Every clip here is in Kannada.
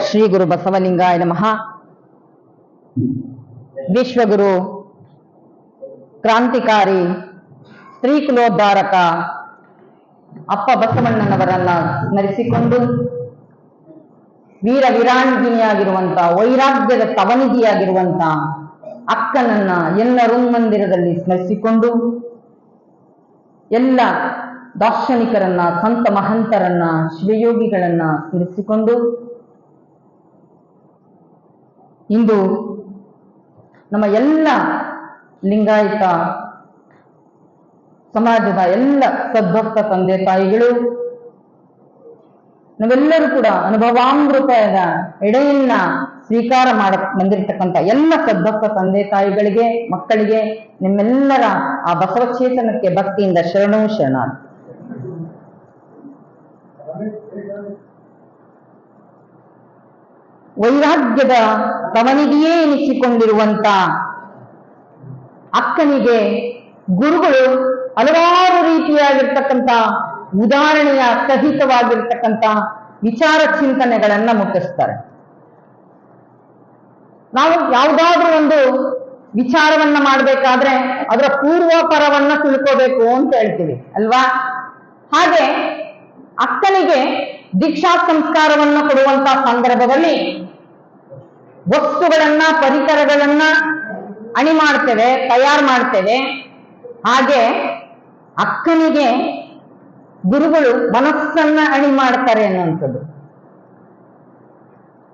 ಶ್ರೀ ಗುರು ಬಸವಲಿಂಗಾಯ ನಮಃ. ವಿಶ್ವಗುರು, ಕ್ರಾಂತಿಕಾರಿ, ಸ್ತ್ರೀಕುಲೋದ್ಧಾರಕ ಅಪ್ಪ ಬಸವಣ್ಣನವರನ್ನ ಸ್ಮರಿಸಿಕೊಂಡು ವೀರ ವೀರಾಂಗಿನಿಯಾಗಿರುವಂತ, ವೈರಾಗ್ಯದ ತವನಿಧಿಯಾಗಿರುವಂತ ಅಕ್ಕನನ್ನ ಎಲ್ಲ ಮಂದಿರದಲ್ಲಿ ಸ್ಮರಿಸಿಕೊಂಡು ಎಲ್ಲ ದಾರ್ಶನಿಕರನ್ನ, ಸಂತ ಮಹಂತರನ್ನ, ಶಿವಯೋಗಿಗಳನ್ನ ಸ್ಮರಿಸಿಕೊಂಡು ಇಂದು ನಮ್ಮ ಎಲ್ಲ ಲಿಂಗಾಯತ ಸಮಾಜದ ಎಲ್ಲ ಸದ್ಭಕ್ತ ತಂದೆ ತಾಯಿಗಳು, ನಾವೆಲ್ಲರೂ ಕೂಡ ಅನುಭವಾಮೃತದ ಎಡೆಯನ್ನ ಸ್ವೀಕಾರ ಬಂದಿರತಕ್ಕಂಥ ಎಲ್ಲ ಸದ್ಭಕ್ತ ತಂದೆ ತಾಯಿಗಳಿಗೆ, ಮಕ್ಕಳಿಗೆ, ನಿಮ್ಮೆಲ್ಲರ ಆ ಬಸವಚೇತನಕ್ಕೆ ಭಕ್ತಿಯಿಂದ ಶರಣು ಶರಣಾರ್ಥಿ. ವೈರಾಗ್ಯದ ತವನಿಗೆಯೇ ಎನಿಸಿಕೊಂಡಿರುವಂತ ಅಕ್ಕನಿಗೆ ಗುರುಗಳು ಹಲವಾರು ರೀತಿಯಾಗಿರ್ತಕ್ಕಂಥ ಉದಾಹರಣೆಯ ಸಹಿತವಾಗಿರ್ತಕ್ಕಂಥ ವಿಚಾರ ಚಿಂತನೆಗಳನ್ನ ಮುಟ್ಟಿಸ್ತಾರೆ. ನಾವು ಯಾವುದಾದ್ರೂ ಒಂದು ವಿಚಾರವನ್ನ ಮಾಡಬೇಕಾದ್ರೆ ಅದರ ಪೂರ್ವಾಪರವನ್ನ ತಿಳ್ಕೋಬೇಕು ಅಂತ ಹೇಳ್ತೀವಿ ಅಲ್ವಾ? ಹಾಗೆ ಅಕ್ಕನಿಗೆ ದೀಕ್ಷಾ ಸಂಸ್ಕಾರವನ್ನು ಕೊಡುವಂತ ಸಂದರ್ಭದಲ್ಲಿ ವಸ್ತುಗಳನ್ನ, ಪರಿಕರಗಳನ್ನ ಅಣಿ ಮಾಡ್ತೇವೆ, ತಯಾರು ಮಾಡ್ತೇವೆ. ಹಾಗೆ ಅಕ್ಕನಿಗೆ ಗುರುಗಳು ಮನಸ್ಸನ್ನ ಅಣಿ ಮಾಡ್ತಾರೆ ಅನ್ನುವಂಥದ್ದು.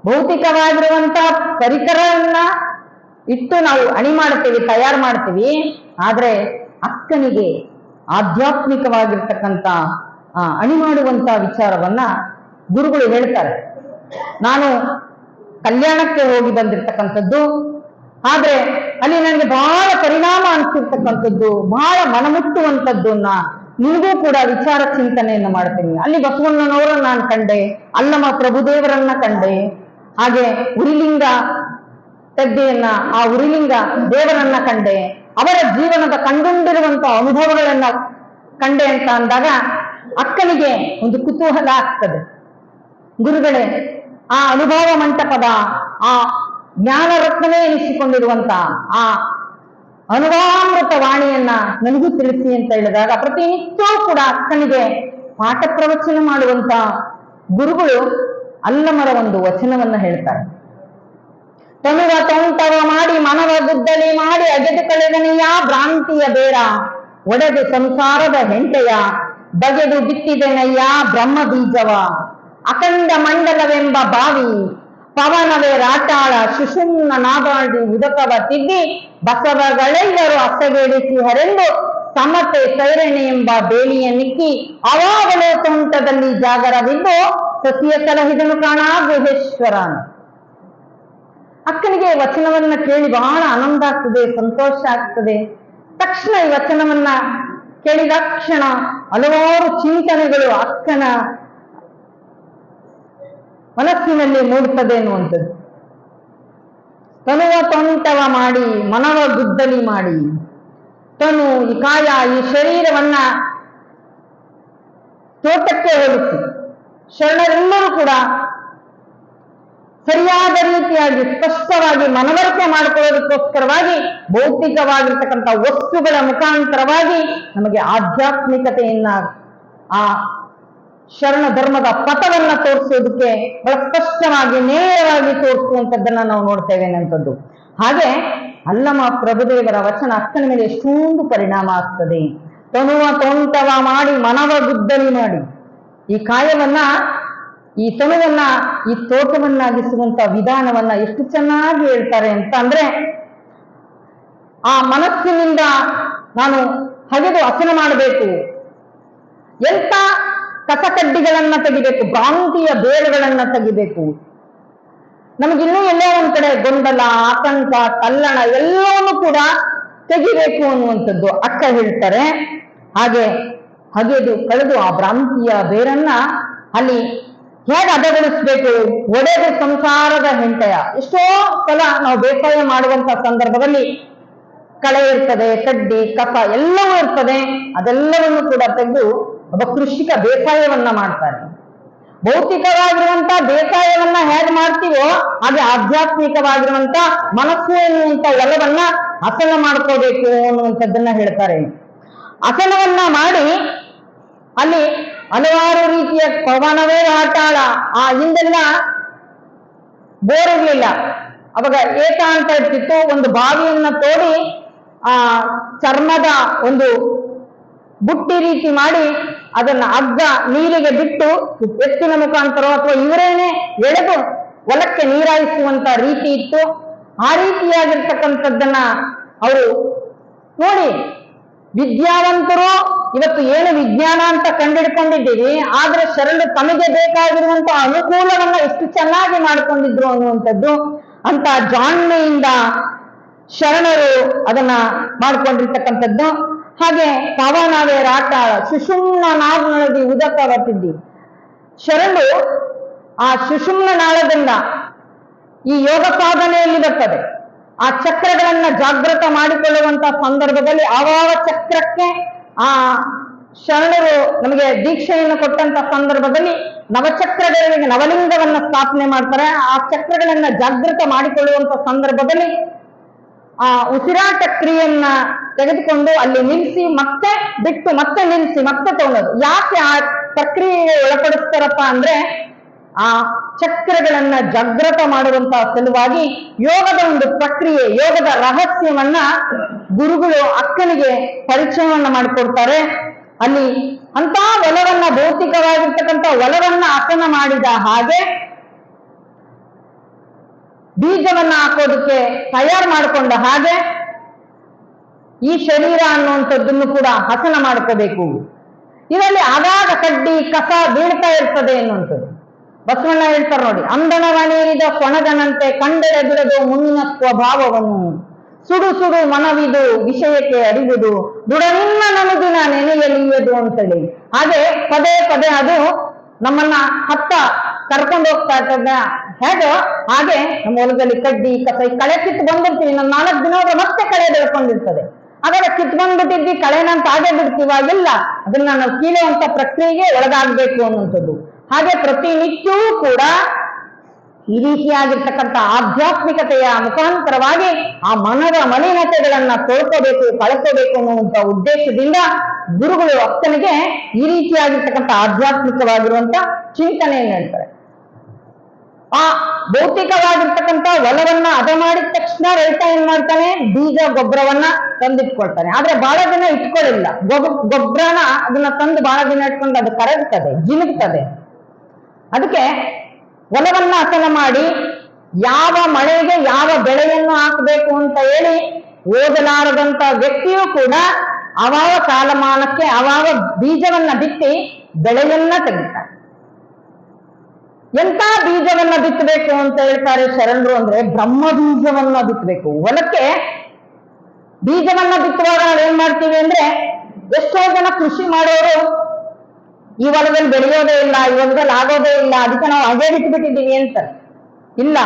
ಭೌತಿಕವಾಗಿರುವಂತ ಪರಿಕರವನ್ನ ಇಟ್ಟು ನಾವು ಅಣಿ ಮಾಡ್ತೀವಿ, ತಯಾರು ಮಾಡ್ತೀವಿ. ಆದ್ರೆ ಅಕ್ಕನಿಗೆ ಆಧ್ಯಾತ್ಮಿಕವಾಗಿರ್ತಕ್ಕಂಥ ಅಣಿ ಮಾಡುವಂತ ವಿಚಾರವನ್ನ ಗುರುಗಳು ಹೇಳ್ತಾರೆ. ನಾನು ಕಲ್ಯಾಣಕ್ಕೆ ಹೋಗಿ ಬಂದಿರ್ತಕ್ಕಂಥದ್ದು, ಆದ್ರೆ ಅಲ್ಲಿ ನನಗೆ ಬಹಳ ಪರಿಣಾಮ ಅನಿಸಿರ್ತಕ್ಕಂಥದ್ದು, ಬಹಳ ಮನಮುಟ್ಟುವಂಥದ್ದನ್ನ ನಿಮಗೂ ಕೂಡ ವಿಚಾರ ಚಿಂತನೆಯನ್ನು ಮಾಡ್ತೀನಿ. ಅಲ್ಲಿ ಬಸವಣ್ಣನವರನ್ನ ನಾನು ಕಂಡೆ, ಅಲ್ಲಮ ಪ್ರಭುದೇವರನ್ನ ಕಂಡೆ, ಹಾಗೆ ಉರಿಲಿಂಗ ತೆದ್ದೆಯನ್ನ, ಆ ಉರಿಲಿಂಗ ದೇವರನ್ನ ಕಂಡೆ, ಅವರ ಜೀವನದ ಕಂಡುಕೊಂಡಿರುವಂತ ಅನುಭವಗಳನ್ನ ಕಂಡೆ ಅಂತ ಅಂದಾಗ ಅಕ್ಕನಿಗೆ ಒಂದು ಕುತೂಹಲ ಆಗ್ತದೆ. ಗುರುಗಳೇ, ಆ ಅನುಭವ ಮಂಟಪದ ಆ ಜ್ಞಾನ ರತ್ನವೇ ಎನಿಸಿಕೊಂಡಿರುವಂತ ಆ ಅನುಭವಾಮೃತ ವಾಣಿಯನ್ನ ನನಗೂ ತಿಳಿಸಿ ಅಂತ ಹೇಳಿದಾಗ ಪ್ರತಿನಿತ್ಯವೂ ಕೂಡ ಅಕ್ಕನಿಗೆ ಪಾಠ ಪ್ರವಚನ ಮಾಡುವಂತ ಗುರುಗಳು ಅಲ್ಲಮರ ಒಂದು ವಚನವನ್ನ ಹೇಳ್ತಾರೆ. ತನುವ ತೌಂಟವ ಮಾಡಿ ಮನವ ಗುದ್ದಲಿ ಮಾಡಿ ಅಗೆದು ಕಳೆದನೆಯ ಭ್ರಾಂತಿಯ ಬೇರ ಒಡೆದು ಸಂಸಾರದ ಹೆಂಟೆಯ ಬಗೆದು ಬಿತ್ತಿದೆನಯ್ಯ ಬ್ರಹ್ಮ ಬೀಜವ ಅಖಂಡ ಮಂಡಲವೆಂಬ ಬಾವಿ ಪವನವೇ ರಾಟಾಳ ಶಿಶುಮ್ನ ನಾದಾಡಿ ಉದಕವ ತಿದ್ದಿ ಬಸವಗಳೆಲ್ಲರೂ ಅಸಗೇಡಿಸಿ ಹರೆಂದು ಸಮತೆ ಸೈರಣೆ ಎಂಬ ಬೇಲಿಯ ನಿಕ್ಕಿ ಅವಾಗಲೇ ತೋಂಟದಲ್ಲಿ ಜಾಗರವಿದ್ದು ಸಸಿಯ ಸಲಹಿದನು ಕಾಣ ಗುಹೇಶ್ವರನ. ಅಕ್ಕನಿಗೆ ವಚನವನ್ನ ಕೇಳಿ ಬಹಳ ಆನಂದ ಆಗ್ತದೆ, ಸಂತೋಷ ಆಗ್ತದೆ. ತಕ್ಷಣ ಈ ವಚನವನ್ನ ಕೇಳಿದ ಕ್ಷಣ ಹಲವಾರು ಚಿಂತನೆಗಳು ಅಕ್ಕನ ಮನಸ್ಸಿನಲ್ಲಿ ಮೂಡುತ್ತದೆ ಎನ್ನುವಂಥದ್ದು. ತನುವ ತೊಂಟವ ಮಾಡಿ ಮನವ ಗುದ್ದಲಿ ಮಾಡಿ, ತನು ಈ ಕಾಯ ಈ ಶರೀರವನ್ನ ತೋಟಕ್ಕೆ ಹೋಲಿಸಿ ಶರಣರೆಲ್ಲರೂ ಕೂಡ ಸರಿಯಾದ ರೀತಿಯಾಗಿ ಸ್ಪಷ್ಟವಾಗಿ ಮನವರಿಕೆ ಮಾಡಿಕೊಳ್ಳೋದಕ್ಕೋಸ್ಕರವಾಗಿ ಭೌತಿಕವಾಗಿರ್ತಕ್ಕಂಥ ವಸ್ತುಗಳ ಮುಖಾಂತರವಾಗಿ ನಮಗೆ ಆಧ್ಯಾತ್ಮಿಕತೆಯನ್ನ, ಆ ಶರಣ ಧರ್ಮದ ಪಥವನ್ನ ತೋರಿಸೋದಕ್ಕೆ ಬಹಳ ಸ್ಪಷ್ಟವಾಗಿ ನೇರವಾಗಿ ತೋರಿಸುವಂಥದ್ದನ್ನ ನಾವು ನೋಡ್ತೇವೆ ಅನ್ನುವಂಥದ್ದು. ಹಾಗೆ ಅಲ್ಲಮ ಪ್ರಭುದೇವರ ವಚನ ಅಕ್ಕನ ಮೇಲೆ ಎಷ್ಟೊಂದು ಪರಿಣಾಮ ಆಗ್ತದೆ. ತನುವ ತೋಂಟವ ಮಾಡಿ ಮನವ ಗುದ್ದಲಿ ಮಾಡಿ, ಈ ಕಾಯವನ್ನ, ಈ ತನುವನ್ನ ಈ ತೋಟವನ್ನಾಗಿಸುವಂತ ವಿಧಾನವನ್ನ ಎಷ್ಟು ಚೆನ್ನಾಗಿ ಹೇಳ್ತಾರೆ ಅಂತ ಅಂದ್ರೆ, ಆ ಮನಸ್ಸಿನಿಂದ ನಾನು ಹಗೆದು ಹಸನ ಮಾಡಬೇಕು, ಎಂತ ಕಸಕಡ್ಡಿಗಳನ್ನ ತೆಗಿಬೇಕು, ಭ್ರಾಂತಿಯ ಬೇರುಗಳನ್ನ ತೆಗಿಬೇಕು. ನಮಗಿನ್ನೂ ಎಲ್ಲೋ ಒಂದ್ ಕಡೆ ಗೊಂದಲ, ಆತಂಕ, ತಲ್ಲಣ ಎಲ್ಲವನ್ನೂ ಕೂಡ ತೆಗಿಬೇಕು ಅನ್ನುವಂಥದ್ದು ಅಕ್ಕ ಹೇಳ್ತಾರೆ. ಹಾಗೆ ಹಗೆದು ಕಳೆದು ಆ ಭ್ರಾಂತಿಯ ಬೇರನ್ನ ಅಲ್ಲಿ ಹೇಗೆ ಹದಗೊಳಿಸ್ಬೇಕು, ಒಡೆದು ಸಂಸಾರದ ಹೆಂಟೆಯ. ಎಷ್ಟೋ ಸಲ ನಾವು ಬೇಸಾಯ ಮಾಡುವಂತ ಸಂದರ್ಭದಲ್ಲಿ ಕಳೆ ಇರ್ತದೆ, ಕಡ್ಡಿ, ಕಸ ಎಲ್ಲವೂ ಇರ್ತದೆ. ಅದೆಲ್ಲವನ್ನು ಕೂಡ ತೆಗೆದು ಒಬ್ಬ ಕೃಷಿಕ ಬೇಸಾಯವನ್ನ ಮಾಡ್ತಾನೆ. ಭೌತಿಕವಾಗಿರುವಂತ ಬೇಸಾಯವನ್ನ ಹೇಗೆ ಮಾಡ್ತೀವೋ ಹಾಗೆ ಆಧ್ಯಾತ್ಮಿಕವಾಗಿರುವಂತ ಮನಸ್ಸು ಎನ್ನುವಂತ ಒಲವನ್ನ ಹಸನ ಮಾಡ್ಕೋಬೇಕು ಅನ್ನುವಂಥದ್ದನ್ನ ಹೇಳ್ತಾರೆ. ಹಸನವನ್ನ ಮಾಡಿ ಅಲ್ಲಿ ಹಲವಾರು ರೀತಿಯ ಪವನವೇ ಆಟಾಳ. ಆ ಹಿಂದೆಲ್ಲ ಬೋರ್ ಇರ್ಲಿಲ್ಲ, ಅವಾಗ ಏತ ಅಂತ ಇರ್ತಿತ್ತು. ಒಂದು ಬಾವಿಯನ್ನ ತೋಡಿ ಆ ಚರ್ಮದ ಒಂದು ಬುಟ್ಟಿ ರೀತಿ ಮಾಡಿ ಅದನ್ನ ಹಗ್ಗ ನೀರಿಗೆ ಬಿಟ್ಟು ಎತ್ತಿನ ಮುಖಾಂತರ ಅಥವಾ ಇವರೇನೆ ಎಳೆದು ಹೊಲಕ್ಕೆ ನೀರಾಯಿಸುವಂತ ರೀತಿ ಇತ್ತು. ಆ ರೀತಿಯಾಗಿರ್ತಕ್ಕಂಥದ್ದನ್ನ ಅವರು ನೋಡಿ, ವಿದ್ಯಾವಂತರು ಇವತ್ತು ಏನು ವಿಜ್ಞಾನ ಅಂತ ಕಂಡಿಡ್ಕೊಂಡಿದ್ದೀವಿ, ಆದ್ರೆ ಶರಣರು ತಮಗೆ ಬೇಕಾಗಿರುವಂತ ಅನುಕೂಲವನ್ನ ಎಷ್ಟು ಚೆನ್ನಾಗಿ ಮಾಡ್ಕೊಂಡಿದ್ರು ಅನ್ನುವಂಥದ್ದು ಅಂತ ಜಾಣ್ಮೆಯಿಂದ ಶರಣರು ಅದನ್ನ ಮಾಡ್ಕೊಂಡಿರ್ತಕ್ಕಂಥದ್ದು. ಹಾಗೆ ಪವನವೇ ರಾಟಾಳ ಸುಷುಮ್ನ ನಾಳದಿ ಉದಕ ಬರ್ತಿದ್ದಿ. ಶರಣರು ಆ ಸುಷುಮ್ನ ನಾಳದಿಂದ ಈ ಯೋಗ ಸಾಧನೆಯಲ್ಲಿ ಬರ್ತದೆ. ಆ ಚಕ್ರಗಳನ್ನ ಜಾಗೃತ ಮಾಡಿಕೊಳ್ಳುವಂತ ಸಂದರ್ಭದಲ್ಲಿ ಆವಾಗ ಚಕ್ರಕ್ಕೆ ಆ ಶರಣರು ನಮಗೆ ದೀಕ್ಷೆಯನ್ನು ಕೊಟ್ಟಂತ ಸಂದರ್ಭದಲ್ಲಿ ನವಚಕ್ರಗಳಿಗೆ ನವಲಿಂಗವನ್ನ ಸ್ಥಾಪನೆ ಮಾಡ್ತಾರೆ. ಆ ಚಕ್ರಗಳನ್ನ ಜಾಗೃತ ಮಾಡಿಕೊಳ್ಳುವಂತ ಸಂದರ್ಭದಲ್ಲಿ ಆ ಉಸಿರಾಟ ಕ್ರಿಯೆಯನ್ನ ತೆಗೆದುಕೊಂಡು ಅಲ್ಲಿ ನಿಲ್ಲಿಸಿ ಮತ್ತೆ ಬಿಟ್ಟು ಮತ್ತೆ ನಿಲ್ಲಿಸಿ ಮತ್ತೆ ತಗೊಳ್ಳೋದು. ಯಾಕೆ ಆ ಪ್ರಕ್ರಿಯೆಗೆ ಒಳಪಡಿಸ್ತಾರಪ್ಪ ಅಂದ್ರೆ ಆ ಚಕ್ರಗಳನ್ನ ಜಾಗೃತ ಮಾಡುವಂತಹ ಸಲುವಾಗಿ ಯೋಗದ ಒಂದು ಪ್ರಕ್ರಿಯೆ, ಯೋಗದ ರಹಸ್ಯವನ್ನ ಗುರುಗಳು ಅಕ್ಕನಿಗೆ ಪರಿಚಯವನ್ನ ಮಾಡಿಕೊಡ್ತಾರೆ. ಅಲ್ಲಿ ಅಂತ ಒಲವನ್ನ, ಭೌತಿಕವಾಗಿರ್ತಕ್ಕಂಥ ಒಲವನ್ನ ಹಸನ ಮಾಡಿದ ಹಾಗೆ ಬೀಜವನ್ನ ಹಾಕೋದಕ್ಕೆ ತಯಾರು ಮಾಡಿಕೊಂಡ ಹಾಗೆ ಈ ಶರೀರ ಅನ್ನುವಂಥದ್ದನ್ನು ಕೂಡ ಹಸನ ಮಾಡ್ಕೋಬೇಕು. ಇದರಲ್ಲಿ ಆಗಾಗ ಕಡ್ಡಿ ಕಸ ಬೀಳ್ತಾ ಇರ್ತದೆ ಎನ್ನುವಂಥದ್ದು ಬಸವಣ್ಣ ಹೇಳ್ತಾರೆ ನೋಡಿ. ಅಂದಣವನೇರಿದ ಕೊಣಗನಂತೆ ಕಂಡೆಡೆ ಬಿಡದು ಮುಂದಿನ ಸ್ವಭಾವವನ್ನು, ಸುಡು ಸುಡು ಮನವಿದು ವಿಷಯಕ್ಕೆ ಅರಿವುದು, ದುಡನಿನ್ನ ನಮಗಿನ ನೆನೆಯಲಿಯದು ಅಂತೇಳಿ. ಹಾಗೆ ಪದೇ ಪದೇ ಅದು ನಮ್ಮನ್ನ ಹತ್ತ ಕರ್ಕೊಂಡು ಹೋಗ್ತಾ ಇರ್ತದ. ಹೇಗೋ ಹಾಗೆ ನಮ್ಮ ಹೊಲದಲ್ಲಿ ಕಡ್ಡಿ ಕಸ ಕಳೆ ಕಿತ್ತು ಬಂದಿರ್ತೀವಿ, ನಮ್ಮ 4 ದಿನ ಹೋದ್ರೆ ಮತ್ತೆ ಕಳೆ ಬೆಳ್ಕೊಂಡಿರ್ತದೆ. ಹಾಗಾದ್ರೆ ಕಿತ್ಕೊಂಡ್ಬಿಟ್ಟಿದ್ವಿ ಕಳೆನಂತ ಹಾಗೆ ಬಿಡ್ತೀವ? ಇಲ್ಲ, ಅದನ್ನ ನಾವು ಕೀಳುವಂತ ಪ್ರಕ್ರಿಯೆಗೆ ಒಳಗಾಗ್ಬೇಕು ಅನ್ನುವಂಥದ್ದು. ಹಾಗೆ ಪ್ರತಿನಿತ್ಯವೂ ಕೂಡ ಈ ರೀತಿಯಾಗಿರ್ತಕ್ಕಂಥ ಆಧ್ಯಾತ್ಮಿಕತೆಯ ಮುಖಾಂತರವಾಗಿ ಆ ಮನದ ಮಲಿನತೆಗಳನ್ನ ತೊಳ್ಕೋಬೇಕು, ಕಳ್ಕೋಬೇಕು ಅನ್ನುವಂತ ಉದ್ದೇಶದಿಂದ ಗುರುಗಳು ಅಕ್ಕನಿಗೆ ಈ ರೀತಿಯಾಗಿರ್ತಕ್ಕಂಥ ಆಧ್ಯಾತ್ಮಿಕವಾಗಿರುವಂತ ಚಿಂತನೆಯನ್ನು ಹೇಳ್ತಾರೆ. ಆ ಭೌತಿಕವಾಗಿರ್ತಕ್ಕಂಥ ಒಲವನ್ನ ಹದ ಮಾಡಿದ ತಕ್ಷಣ ರೈತ ಏನ್ ಮಾಡ್ತಾನೆ, ಬೀಜ ಗೊಬ್ಬರವನ್ನ ತಂದಿಟ್ಕೊಳ್ತಾನೆ. ಆದ್ರೆ ಬಹಳ ದಿನ ಇಟ್ಕೊಳ್ಳಿಲ್ಲ. ಗೊಬ್ಬರನ ಅದನ್ನ ತಂದು ಬಹಳ ದಿನ ಇಟ್ಕೊಂಡು ಅದು ಕರಗ್ತದೆ, ಜಿನುಗ್ತದೆ. ಅದಕ್ಕೆ ಹೊಲವನ್ನ ಹಸನ ಮಾಡಿ ಯಾವ ಮಳೆಗೆ ಯಾವ ಬೆಳೆಯನ್ನು ಹಾಕಬೇಕು ಅಂತ ಹೇಳಿ ಓದಲಾರದಂತ ವ್ಯಕ್ತಿಯೂ ಕೂಡ ಅವಾವ ಕಾಲಮಾನಕ್ಕೆ ಅವಾವ ಬೀಜವನ್ನ ಬಿತ್ತಿ ಬೆಳೆಯನ್ನ ತೆಗಿತಾರೆ. ಎಂತ ಬೀಜವನ್ನ ಬಿತ್ತಬೇಕು ಅಂತ ಹೇಳ್ತಾರೆ ಶರಣರು ಅಂದ್ರೆ ಬ್ರಹ್ಮ ಬೀಜವನ್ನ ಬಿತ್ತಬೇಕು. ಹೊಲಕ್ಕೆ ಬೀಜವನ್ನ ಬಿತ್ತುವಾಗ ನಾವು ಏನ್ ಮಾಡ್ತೀವಿ ಅಂದ್ರೆ, ಎಷ್ಟೋ ಜನ ಕೃಷಿ ಮಾಡೋರು ಈ ಹೊಲದಲ್ಲಿ ಬೆಳೆಯೋದೇ ಇಲ್ಲ, ಈ ಹೊಲದಲ್ಲಿ ಆಗೋದೇ ಇಲ್ಲ, ಅದಕ್ಕೆ ನಾವು ಹಾಗೆ ಬಿಟ್ಟುಬಿಟ್ಟಿದ್ದೀವಿ ಅಂತ. ಇಲ್ಲ,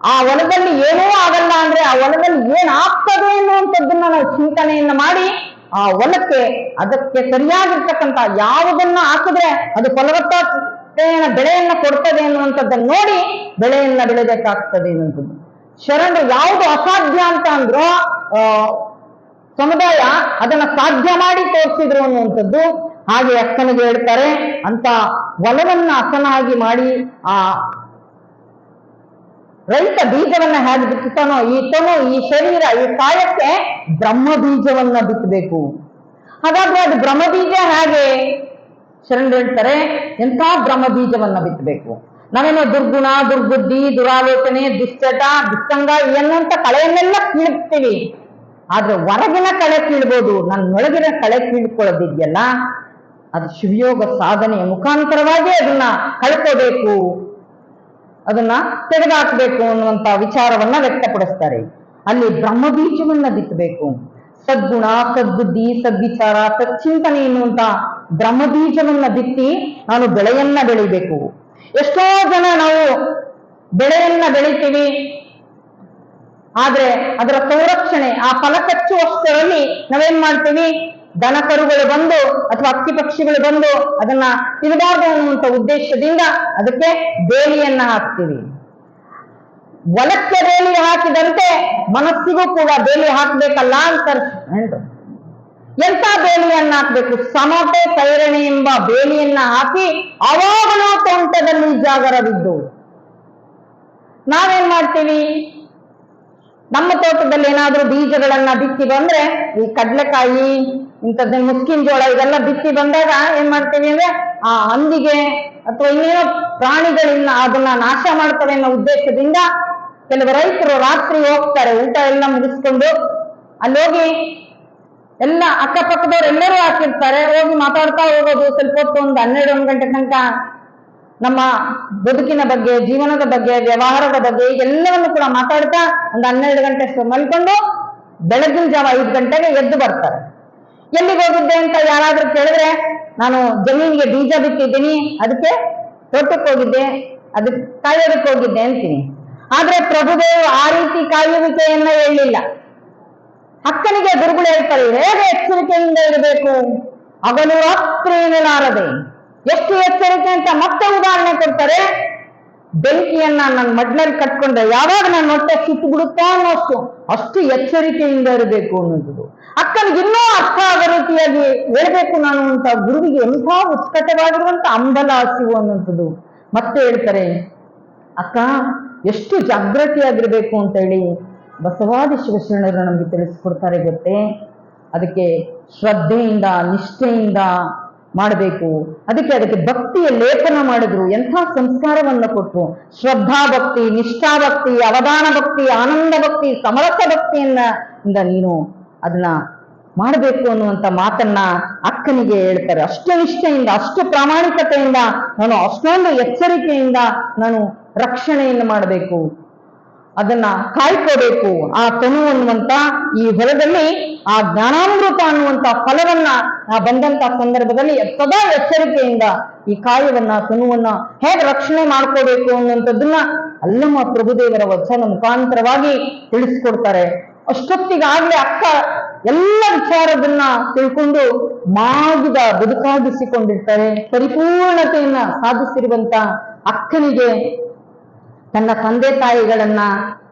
ಆ ಹೊಲದಲ್ಲಿ ಏನೂ ಆಗಲ್ಲ ಅಂದ್ರೆ ಆ ಹೊಲದಲ್ಲಿ ಏನ್ ಆಗ್ತದೆ ಅನ್ನುವಂಥದ್ದನ್ನ ನಾವು ಚಿಂತನೆಯನ್ನ ಮಾಡಿ ಆ ಹೊಲಕ್ಕೆ ಅದಕ್ಕೆ ಸರಿಯಾಗಿರ್ತಕ್ಕಂಥ ಯಾವುದನ್ನ ಹಾಕಿದ್ರೆ ಅದು ಫಲವತ್ತತೆಯ ಬೆಳೆಯನ್ನ ಕೊಡ್ತದೆ ಅನ್ನುವಂಥದ್ದನ್ನು ನೋಡಿ ಬೆಳೆಯನ್ನ ಬೆಳೆಬೇಕಾಗ್ತದೆ ಅನ್ನುವಂಥದ್ದು. ಶರಣರು ಯಾವುದು ಅಸಾಧ್ಯ ಅಂತ ಅಂದ್ರೋ ಸಮುದಾಯ ಅದನ್ನ ಸಾಧ್ಯ ಮಾಡಿ ತೋರಿಸಿದ್ರು ಅನ್ನುವಂಥದ್ದು. ಹಾಗೆ ಅಕ್ಕನಿಗೆ ಹೇಳ್ತಾರೆ, ಅಂತ ಹೊಲವನ್ನ ಹಸನಾಗಿ ಮಾಡಿ ಆ ರೈತ ಬೀಜವನ್ನ ಹೇಗೆ ಬಿತ್ತುತ್ತಾನೋ ಈತನು ಈ ಶರೀರ ಈ ಕಾಯಕ್ಕೆ ಬ್ರಹ್ಮ ಬೀಜವನ್ನ ಬಿತ್ತಬೇಕು. ಹಾಗಾದ್ರೆ ಅದು ಬ್ರಹ್ಮ ಬೀಜ ಹೇಗೆ? ಶರಣರು ಹೇಳ್ತಾರೆ, ಎಂಥ ಬ್ರಹ್ಮ ಬೀಜವನ್ನ ಬಿತ್ತಬೇಕು. ನಾವೇನೋ ದುರ್ಗುಣ, ದುರ್ಬುದ್ಧಿ, ದುರಾಲೋಚನೆ, ದುಶ್ಚಟ, ದುಸ್ಸಂಗ ಎನ್ನುವಂತ ಕಳೆಯನ್ನೆಲ್ಲ ಕೀಳ್ತೀವಿ. ಆದ್ರೆ ಹೊರಗಿನ ಕಳೆ ಕೀಳ್ಬೋದು, ನನ್ನೊಳಗಿನ ಕಳೆ ಕೀಳ್ಕೊಳ್ಳೋದಿದೆಯಲ್ಲ ಅದು ಶಿವಯೋಗ ಸಾಧನೆಯ ಮುಖಾಂತರವಾಗಿ ಅದನ್ನ ಕಳ್ಕೋಬೇಕು, ಅದನ್ನ ತೆಗೆದುಹಾಕಬೇಕು ಅನ್ನುವಂತ ವಿಚಾರವನ್ನ ವ್ಯಕ್ತಪಡಿಸ್ತಾರೆ. ಅಲ್ಲಿ ಬ್ರಹ್ಮ ಬೀಜವನ್ನ ಬಿತ್ತಬೇಕು. ಸದ್ಗುಣ, ಸದ್ಬುದ್ಧಿ, ಸದ್ವಿಚಾರ, ಸಚ್ಚಿಂತನೆ ಎನ್ನುವಂತ ಬ್ರಹ್ಮ ಬೀಜವನ್ನ ಬಿತ್ತಿ ನಾನು ಬೆಳೆಯನ್ನ ಬೆಳಿಬೇಕು. ಎಷ್ಟೋ ಜನ ನಾವು ಬೆಳೆಯನ್ನ ಬೆಳಿತೀವಿ, ಆದ್ರೆ ಅದರ ಸಂರಕ್ಷಣೆ, ಆ ಫಲ ಕಚ್ಚುವಷ್ಟರಲ್ಲಿ ನಾವೇನ್ ಮಾಡ್ತೀವಿ, ದನ ಕರುಗಳು ಬಂದು ಅಥವಾ ಅಕ್ಕಿ ಪಕ್ಷಿಗಳು ಬಂದು ಅದನ್ನ ತಿನ್ನಬಾರ್ದು ಅನ್ನುವಂಥ ಉದ್ದೇಶದಿಂದ ಅದಕ್ಕೆ ಬೇಲಿಯನ್ನ ಹಾಕ್ತೀವಿ. ಹೊಲಕ್ಕೆ ಬೇಲಿ ಹಾಕಿದಂತೆ ಮನಸ್ಸಿಗೂ ಕೂಡ ಬೇಲಿ ಹಾಕ್ಬೇಕಲ್ಲ ಅಂತ ಎಂತ ಬೇಲಿಯನ್ನ ಹಾಕ್ಬೇಕು? ಸಮತೆ ಸೈರಣಿ ಎಂಬ ಬೇಲಿಯನ್ನ ಹಾಕಿ ಅವಾಗಲೂ ತೋಟದಲ್ಲಿ ಜಾಗರವಿದ್ದು. ನಾವೇನ್ ಮಾಡ್ತೀವಿ? ನಮ್ಮ ತೋಟದಲ್ಲಿ ಏನಾದ್ರೂ ಬೀಜಗಳನ್ನ ಬಿತ್ತಿ ಬಂದ್ರೆ, ಈ ಕಡ್ಲೆಕಾಯಿ ಇಂಥದ್ದು ಮುಸ್ಕಿನ ಜೋಳ ಇದೆಲ್ಲ ಬಿತ್ತಿ ಬಂದಾಗ ಏನ್ ಮಾಡ್ತೀವಿ ಅಂದ್ರೆ ಆ ಹಂದಿಗೆ ಅಥವಾ ಇನ್ನೇನೋ ಪ್ರಾಣಿಗಳಿಂದ ಅದನ್ನ ನಾಶ ಮಾಡ್ತವೆ ಅನ್ನೋ ಉದ್ದೇಶದಿಂದ ಕೆಲವು ರೈತರು ರಾತ್ರಿ ಹೋಗ್ತಾರೆ, ಊಟ ಎಲ್ಲ ಮುಗಿಸ್ಕೊಂಡು ಅಲ್ಲಿ ಹೋಗಿ ಎಲ್ಲ ಅಕ್ಕಪಕ್ಕದವ್ರು ಎಲ್ಲರೂ ಹಾಕಿರ್ತಾರೆ, ಹೋಗಿ ಮಾತಾಡ್ತಾ ಹೋಗೋದು. ಸ್ವಲ್ಪ ಹೊತ್ತು ಒಂದು 12 ಗಂಟೆ ತನಕ ನಮ್ಮ ಬದುಕಿನ ಬಗ್ಗೆ, ಜೀವನದ ಬಗ್ಗೆ, ವ್ಯವಹಾರದ ಬಗ್ಗೆ ಎಲ್ಲವನ್ನು ಕೂಡ ಮಾತಾಡ್ತಾ ಒಂದು 12 ಗಂಟೆ ಮಲ್ಕೊಂಡು ಬೆಳಗಿನ ಜಾವ 5 ಗಂಟೆಗೆ ಎದ್ದು ಬರ್ತಾರೆ. ಎಲ್ಲಿಗೆ ಹೋಗಿದ್ದೆ ಅಂತ ಯಾರಾದ್ರೂ ಕೇಳಿದ್ರೆ, ನಾನು ಜಮೀನಿಗೆ ಬೀಜ ಬಿತ್ತಿದ್ದೀನಿ, ಅದಕ್ಕೆ ತೋಟಕ್ಕೆ ಹೋಗಿದ್ದೆ, ಅದಕ್ಕೆ ಕಾಯೋದಕ್ಕೆ ಹೋಗಿದ್ದೆ ಅಂತೀನಿ. ಆದ್ರೆ ಪ್ರಭುದೇವರು ಆ ರೀತಿ ಕಾಯುವಿಕೆಯನ್ನ ಹೇಳಲಿಲ್ಲ. ಅಕ್ಕನಿಗೆ ಗುರುಗಳು ಹೇಳ್ತಾರೆ, ಹೇಗೆ ಎಚ್ಚರಿಕೆಯಿಂದ ಇರಬೇಕು, ಹಗಲು ರಾತ್ರಿ ಎನ್ನಲಾರದೆ. ಎಷ್ಟು ಎಚ್ಚರಿಕೆ ಅಂತ ಮತ್ತೆ ಉದಾಹರಣೆ ಕೊಡ್ತಾರೆ. ಬೆಂಕಿಯನ್ನ ನನ್ನ ಮಡ್ಲಲ್ಲಿ ಕಟ್ಕೊಂಡ್ರೆ ಯಾವಾಗ ನನ್ನ ಹೊಟ್ಟೆ ಸುಟ್ಟು ಬಿಡುತ್ತಾ ಅನ್ನೋಷ್ಟು ಅಷ್ಟು ಎಚ್ಚರಿಕೆಯಿಂದ ಇರಬೇಕು ಅನ್ನೋದು. ಅಕ್ಕನಿಗೆ ಇನ್ನೂ ಅರ್ಥ ಆಗೋ ರೀತಿಯಾಗಿ ಹೇಳ್ಬೇಕು ನಾನು ಅಂತ ಗುರುವಿಗೆ ಎಂಥ ಉತ್ಕಟವಾಗಿರುವಂತ ಅಂಬಲ ಹಸಿವು ಅನ್ನುವಂಥದ್ದು. ಮತ್ತೆ ಹೇಳ್ತಾರೆ, ಅಕ್ಕ ಎಷ್ಟು ಜಾಗೃತಿಯಾಗಿರ್ಬೇಕು ಅಂತ ಹೇಳಿ ಬಸವಾದಿ ಶಿವಶರಣರು ನಮಗೆ ತಿಳಿಸ್ಕೊಡ್ತಾರೆ ಗೊತ್ತೇ. ಅದಕ್ಕೆ ಶ್ರದ್ಧೆಯಿಂದ ನಿಷ್ಠೆಯಿಂದ ಮಾಡಬೇಕು. ಅದಕ್ಕೆ ಭಕ್ತಿಯ ಲೇಪನ ಮಾಡಿದ್ರು, ಎಂಥ ಸಂಸ್ಕಾರವನ್ನ ಕೊಟ್ಟರು. ಶ್ರದ್ಧಾ ಭಕ್ತಿ, ನಿಷ್ಠಾ ಭಕ್ತಿ, ಅವಧಾನ ಭಕ್ತಿ, ಆನಂದ ಭಕ್ತಿ, ಸಮರಸ ಭಕ್ತಿಯಿಂದ ನೀನು ಅದನ್ನ ಮಾಡಬೇಕು ಅನ್ನುವಂಥ ಮಾತನ್ನ ಅಕ್ಕನಿಗೆ ಹೇಳ್ತಾರೆ. ಅಷ್ಟು ನಿಷ್ಠೆಯಿಂದ, ಅಷ್ಟು ಪ್ರಾಮಾಣಿಕತೆಯಿಂದ, ನಾನು ಅಷ್ಟೊಂದು ಎಚ್ಚರಿಕೆಯಿಂದ ನಾನು ರಕ್ಷಣೆಯನ್ನು ಮಾಡಬೇಕು, ಅದನ್ನ ಕಾಯ್ಕೋಬೇಕು. ಆ ತನು ಅನ್ನುವಂತ ಈ ಹೊಲದಲ್ಲಿ ಆ ಜ್ಞಾನಾಮೃತ ಅನ್ನುವಂತ ಫಲವನ್ನ ಬಂದಂತ ಸಂದರ್ಭದಲ್ಲಿ ಸದಾ ಎಚ್ಚರಿಕೆಯಿಂದ ಈ ಕಾಯವನ್ನ, ತನುವನ್ನ ಹೇಗೆ ರಕ್ಷಣೆ ಮಾಡ್ಕೋಬೇಕು ಅನ್ನುವಂಥದ್ದನ್ನ ಅಲ್ಲಮ್ಮ ಪ್ರಭುದೇವರ ವಚನ ಮುಖಾಂತರವಾಗಿ ತಿಳಿಸ್ಕೊಡ್ತಾರೆ. ಅಷ್ಟೊತ್ತಿಗಾಗ್ಲೇ ಅಕ್ಕ ಎಲ್ಲ ವಿಚಾರದನ್ನ ತಿಳ್ಕೊಂಡು ಮಾಗಿದ ಬದುಕಾಗಿಸಿಕೊಂಡಿರ್ತಾರೆ. ಪರಿಪೂರ್ಣತೆಯನ್ನ ಸಾಧಿಸಿರುವಂತ ಅಕ್ಕನಿಗೆ ತನ್ನ ತಂದೆ ತಾಯಿಗಳನ್ನ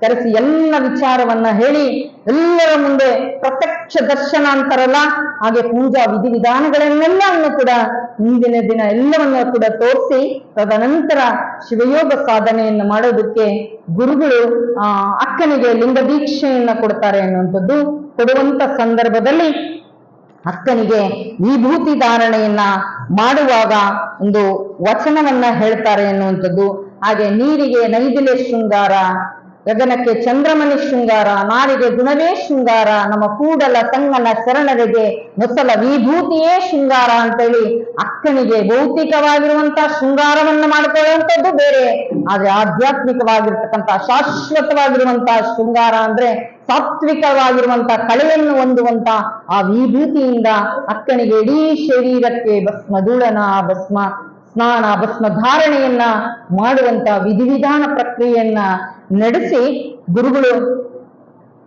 ಕರೆಸಿ ಎಲ್ಲ ವಿಚಾರವನ್ನ ಹೇಳಿ ಎಲ್ಲರ ಮುಂದೆ ಪ್ರತ್ಯಕ್ಷ ದರ್ಶನ ಅಂತಾರಲ್ಲ ಹಾಗೆ ಪೂಜಾ ವಿಧಿವಿಧಾನಗಳನ್ನೆಲ್ಲವನ್ನು ಕೂಡ ಹಿಂದಿನ ದಿನ ಎಲ್ಲವನ್ನ ಕೂಡ ತೋರಿಸಿ ತದನಂತರ ಶಿವಯೋಗ ಸಾಧನೆಯನ್ನು ಮಾಡೋದಕ್ಕೆ ಗುರುಗಳು ಅಕ್ಕನಿಗೆ ಲಿಂಗ ದೀಕ್ಷೆಯನ್ನ ಕೊಡ್ತಾರೆ ಅನ್ನುವಂಥದ್ದು. ಕೊಡುವಂತ ಸಂದರ್ಭದಲ್ಲಿ ಅಕ್ಕನಿಗೆ ವಿಭೂತಿ ಧಾರಣೆಯನ್ನ ಮಾಡುವಾಗ ಒಂದು ವಚನವನ್ನ ಹೇಳ್ತಾರೆ ಅನ್ನುವಂಥದ್ದು. ಹಾಗೆ ನೀರಿಗೆ ನೈದಿಲೆ ಶೃಂಗಾರ, ಗಗನಕ್ಕೆ ಚಂದ್ರಮಣಿ ಶೃಂಗಾರ, ನಾರಿಗೆ ಗುಣವೇ ಶೃಂಗಾರ, ನಮ್ಮ ಕೂಡಲ ಸಂಗನ ಶರಣರಿಗೆ ಮೊಸಲ ವಿಭೂತಿಯೇ ಶೃಂಗಾರ ಅಂತೇಳಿ ಅಕ್ಕನಿಗೆ ಭೌತಿಕವಾಗಿರುವಂತಹ ಶೃಂಗಾರವನ್ನ ಮಾಡಿಕೊಳ್ಳುವಂಥದ್ದು ಬೇರೆ, ಆದ್ರೆ ಆಧ್ಯಾತ್ಮಿಕವಾಗಿರ್ತಕ್ಕಂತಹ ಶಾಶ್ವತವಾಗಿರುವಂತಹ ಶೃಂಗಾರ ಅಂದ್ರೆ ಸಾತ್ವಿಕವಾಗಿರುವಂತಹ ಕಳೆಯನ್ನು ಹೊಂದುವಂತ ಆ ವಿಭೂತಿಯಿಂದ ಅಕ್ಕನಿಗೆ ಇಡೀ ಶರೀರಕ್ಕೆ ಭಸ್ಮ ಧೂಳನ, ಭಸ್ಮ ಸ್ನಾನ, ಭಸ್ಮ ಧಾರಣೆಯನ್ನ ಮಾಡುವಂತ ವಿಧಿವಿಧಾನ ಪ್ರಕ್ರಿಯೆಯನ್ನ ನಡೆಸಿ ಗುರುಗಳು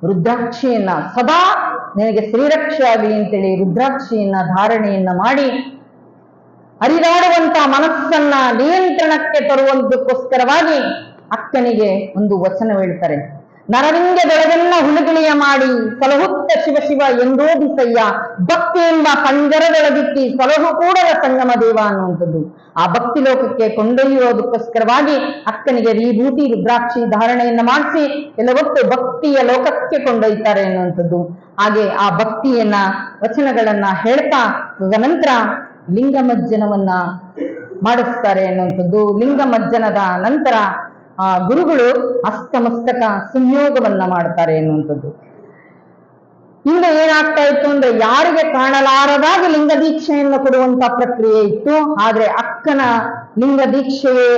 ರುದ್ರಾಕ್ಷಿಯನ್ನ ಸದಾ ನಿನಗೆ ಶ್ರೀರಕ್ಷೆ ಆಗಲಿ ಅಂತೇಳಿ ರುದ್ರಾಕ್ಷಿಯನ್ನ ಧಾರಣೆಯನ್ನ ಮಾಡಿ ಹರಿದಾಡುವಂತ ಮನಸ್ಸನ್ನ ನಿಯಂತ್ರಣಕ್ಕೆ ತರುವಂತಕ್ಕೋಸ್ಕರವಾಗಿ ಅಕ್ಕನಿಗೆ ಒಂದು ವಚನ ಹೇಳ್ತಾರೆ. ನರವಿಂಗ ಬೆಳಗೆಲ್ಲ ಹುಳುಗಿಳಿಯ ಮಾಡಿ ಸಲಹುತ್ತ ಶಿವ ಶಿವ ಎಂದೋದಿಸಯ್ಯ, ಭಕ್ತಿ ಎಂಬ ಪಂಜರದೊಳಗಿಕ್ಕಿ ಸಲಹು ಕೂಡಲ ಸಂಗಮ ದೇವ ಅನ್ನುವಂಥದ್ದು. ಆ ಭಕ್ತಿ ಲೋಕಕ್ಕೆ ಕೊಂಡೊಯ್ಯುವುದಕ್ಕೋಸ್ಕರವಾಗಿ ಅಕ್ಕನಿಗೆ ವಿಭೂತಿ ರುದ್ರಾಕ್ಷಿ ಧಾರಣೆಯನ್ನ ಮಾಡಿಸಿ ಕೆಲವೊತ್ತು ಭಕ್ತಿಯ ಲೋಕಕ್ಕೆ ಕೊಂಡೊಯ್ತಾರೆ ಅನ್ನುವಂಥದ್ದು. ಹಾಗೆ ಆ ಭಕ್ತಿಯನ್ನ ವಚನಗಳನ್ನ ಹೇಳ್ತಾ ತದನಂತರ ಲಿಂಗಮಜ್ಜನವನ್ನ ಮಾಡಿಸ್ತಾರೆ ಅನ್ನುವಂಥದ್ದು. ಲಿಂಗಮಜ್ಜನದ ನಂತರ ಆ ಗುರುಗಳು ಹಸ್ತಮಸ್ತಕ ಸಂಯೋಗವನ್ನ ಮಾಡ್ತಾರೆ ಎನ್ನುವಂಥದ್ದು. ಹಿಂದೆ ಏನಾಗ್ತಾ ಇತ್ತು ಅಂದ್ರೆ ಯಾರಿಗೆ ಕಾಣಲಾರದಾಗಿ ಲಿಂಗ ದೀಕ್ಷೆಯನ್ನು ಕೊಡುವಂತ ಪ್ರಕ್ರಿಯೆ ಇತ್ತು. ಆದ್ರೆ ಅಕ್ಕನ ಲಿಂಗ ದೀಕ್ಷೆಯೇ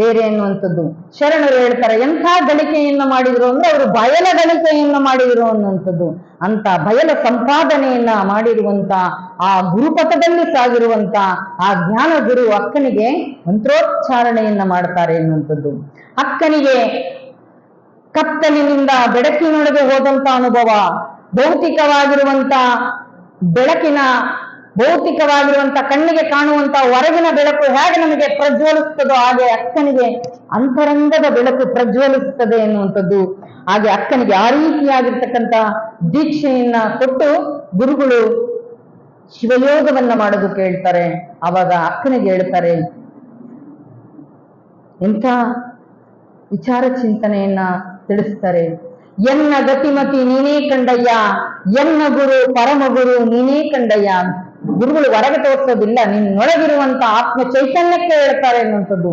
ಬೇರೆ ಎನ್ನುವಂಥದ್ದು. ಶರಣರು ಹೇಳ್ತಾರೆ, ಎಂಥ ಗಳಿಕೆಯನ್ನು ಮಾಡಿದ್ರು ಅಂದ್ರೆ ಅವರು ಬಯಲ ಗಳಿಕೆಯನ್ನು ಮಾಡಿದ್ರು ಅನ್ನುವಂಥದ್ದು. ಅಂತ ಬಯಲ ಸಂಪಾದನೆಯನ್ನ ಮಾಡಿರುವಂತ ಆ ಗುರುಪಥದಲ್ಲಿ ಸಾಗಿರುವಂತ ಆ ಜ್ಞಾನ ಗುರು ಅಕ್ಕನಿಗೆ ಮಂತ್ರೋಚ್ಚಾರಣೆಯನ್ನ ಮಾಡ್ತಾರೆ ಎನ್ನುವಂಥದ್ದು. ಅಕ್ಕನಿಗೆ ಕತ್ತಲಿನಿಂದ ಬೆಳಕಿನೊಳಗೆ ಹೋದಂತ ಅನುಭವ, ಭೌತಿಕವಾಗಿರುವಂತ ಬೆಳಕಿನ ಭೌತಿಕವಾಗಿರುವಂತ ಕಣ್ಣಿಗೆ ಕಾಣುವಂತ ಹೊರಗಿನ ಬೆಳಕು ಹೇಗೆ ನಮಗೆ ಪ್ರಜ್ವಲಿಸ್ತದೋ ಹಾಗೆ ಅಕ್ಕನಿಗೆ ಅಂತರಂಗದ ಬೆಳಕು ಪ್ರಜ್ವಲಿಸ್ತದೆ ಎನ್ನುವಂಥದ್ದು. ಹಾಗೆ ಅಕ್ಕನಿಗೆ ಆ ರೀತಿಯಾಗಿರ್ತಕ್ಕಂಥ ದೀಕ್ಷೆಯನ್ನ ಕೊಟ್ಟು ಗುರುಗಳು ಶಿವಯೋಗವನ್ನ ಮಾಡೋದು ಕೇಳ್ತಾರೆ. ಅವಾಗ ಅಕ್ಕನಿಗೆ ಹೇಳ್ತಾರೆ, ಎಂಥ ವಿಚಾರ ಚಿಂತನೆಯನ್ನ ತಿಳಿಸ್ತಾರೆ. ಎನ್ನ ಗತಿಮತಿ ನೀನೇ ಕಂಡಯ್ಯ, ಎನ್ನ ಗುರು ಪರಮಗುರು ನೀನೇ ಕಂಡಯ್ಯ. ಗುರುಗಳು ಹೊರಗೆ ತೋರಿಸೋದಿಲ್ಲ, ನಿನ್ನೊಳಗಿರುವಂತ ಆತ್ಮ ಚೈತನ್ಯಕ್ಕೆ ಹೇಳ್ತಾರೆ ಅನ್ನುವಂಥದ್ದು.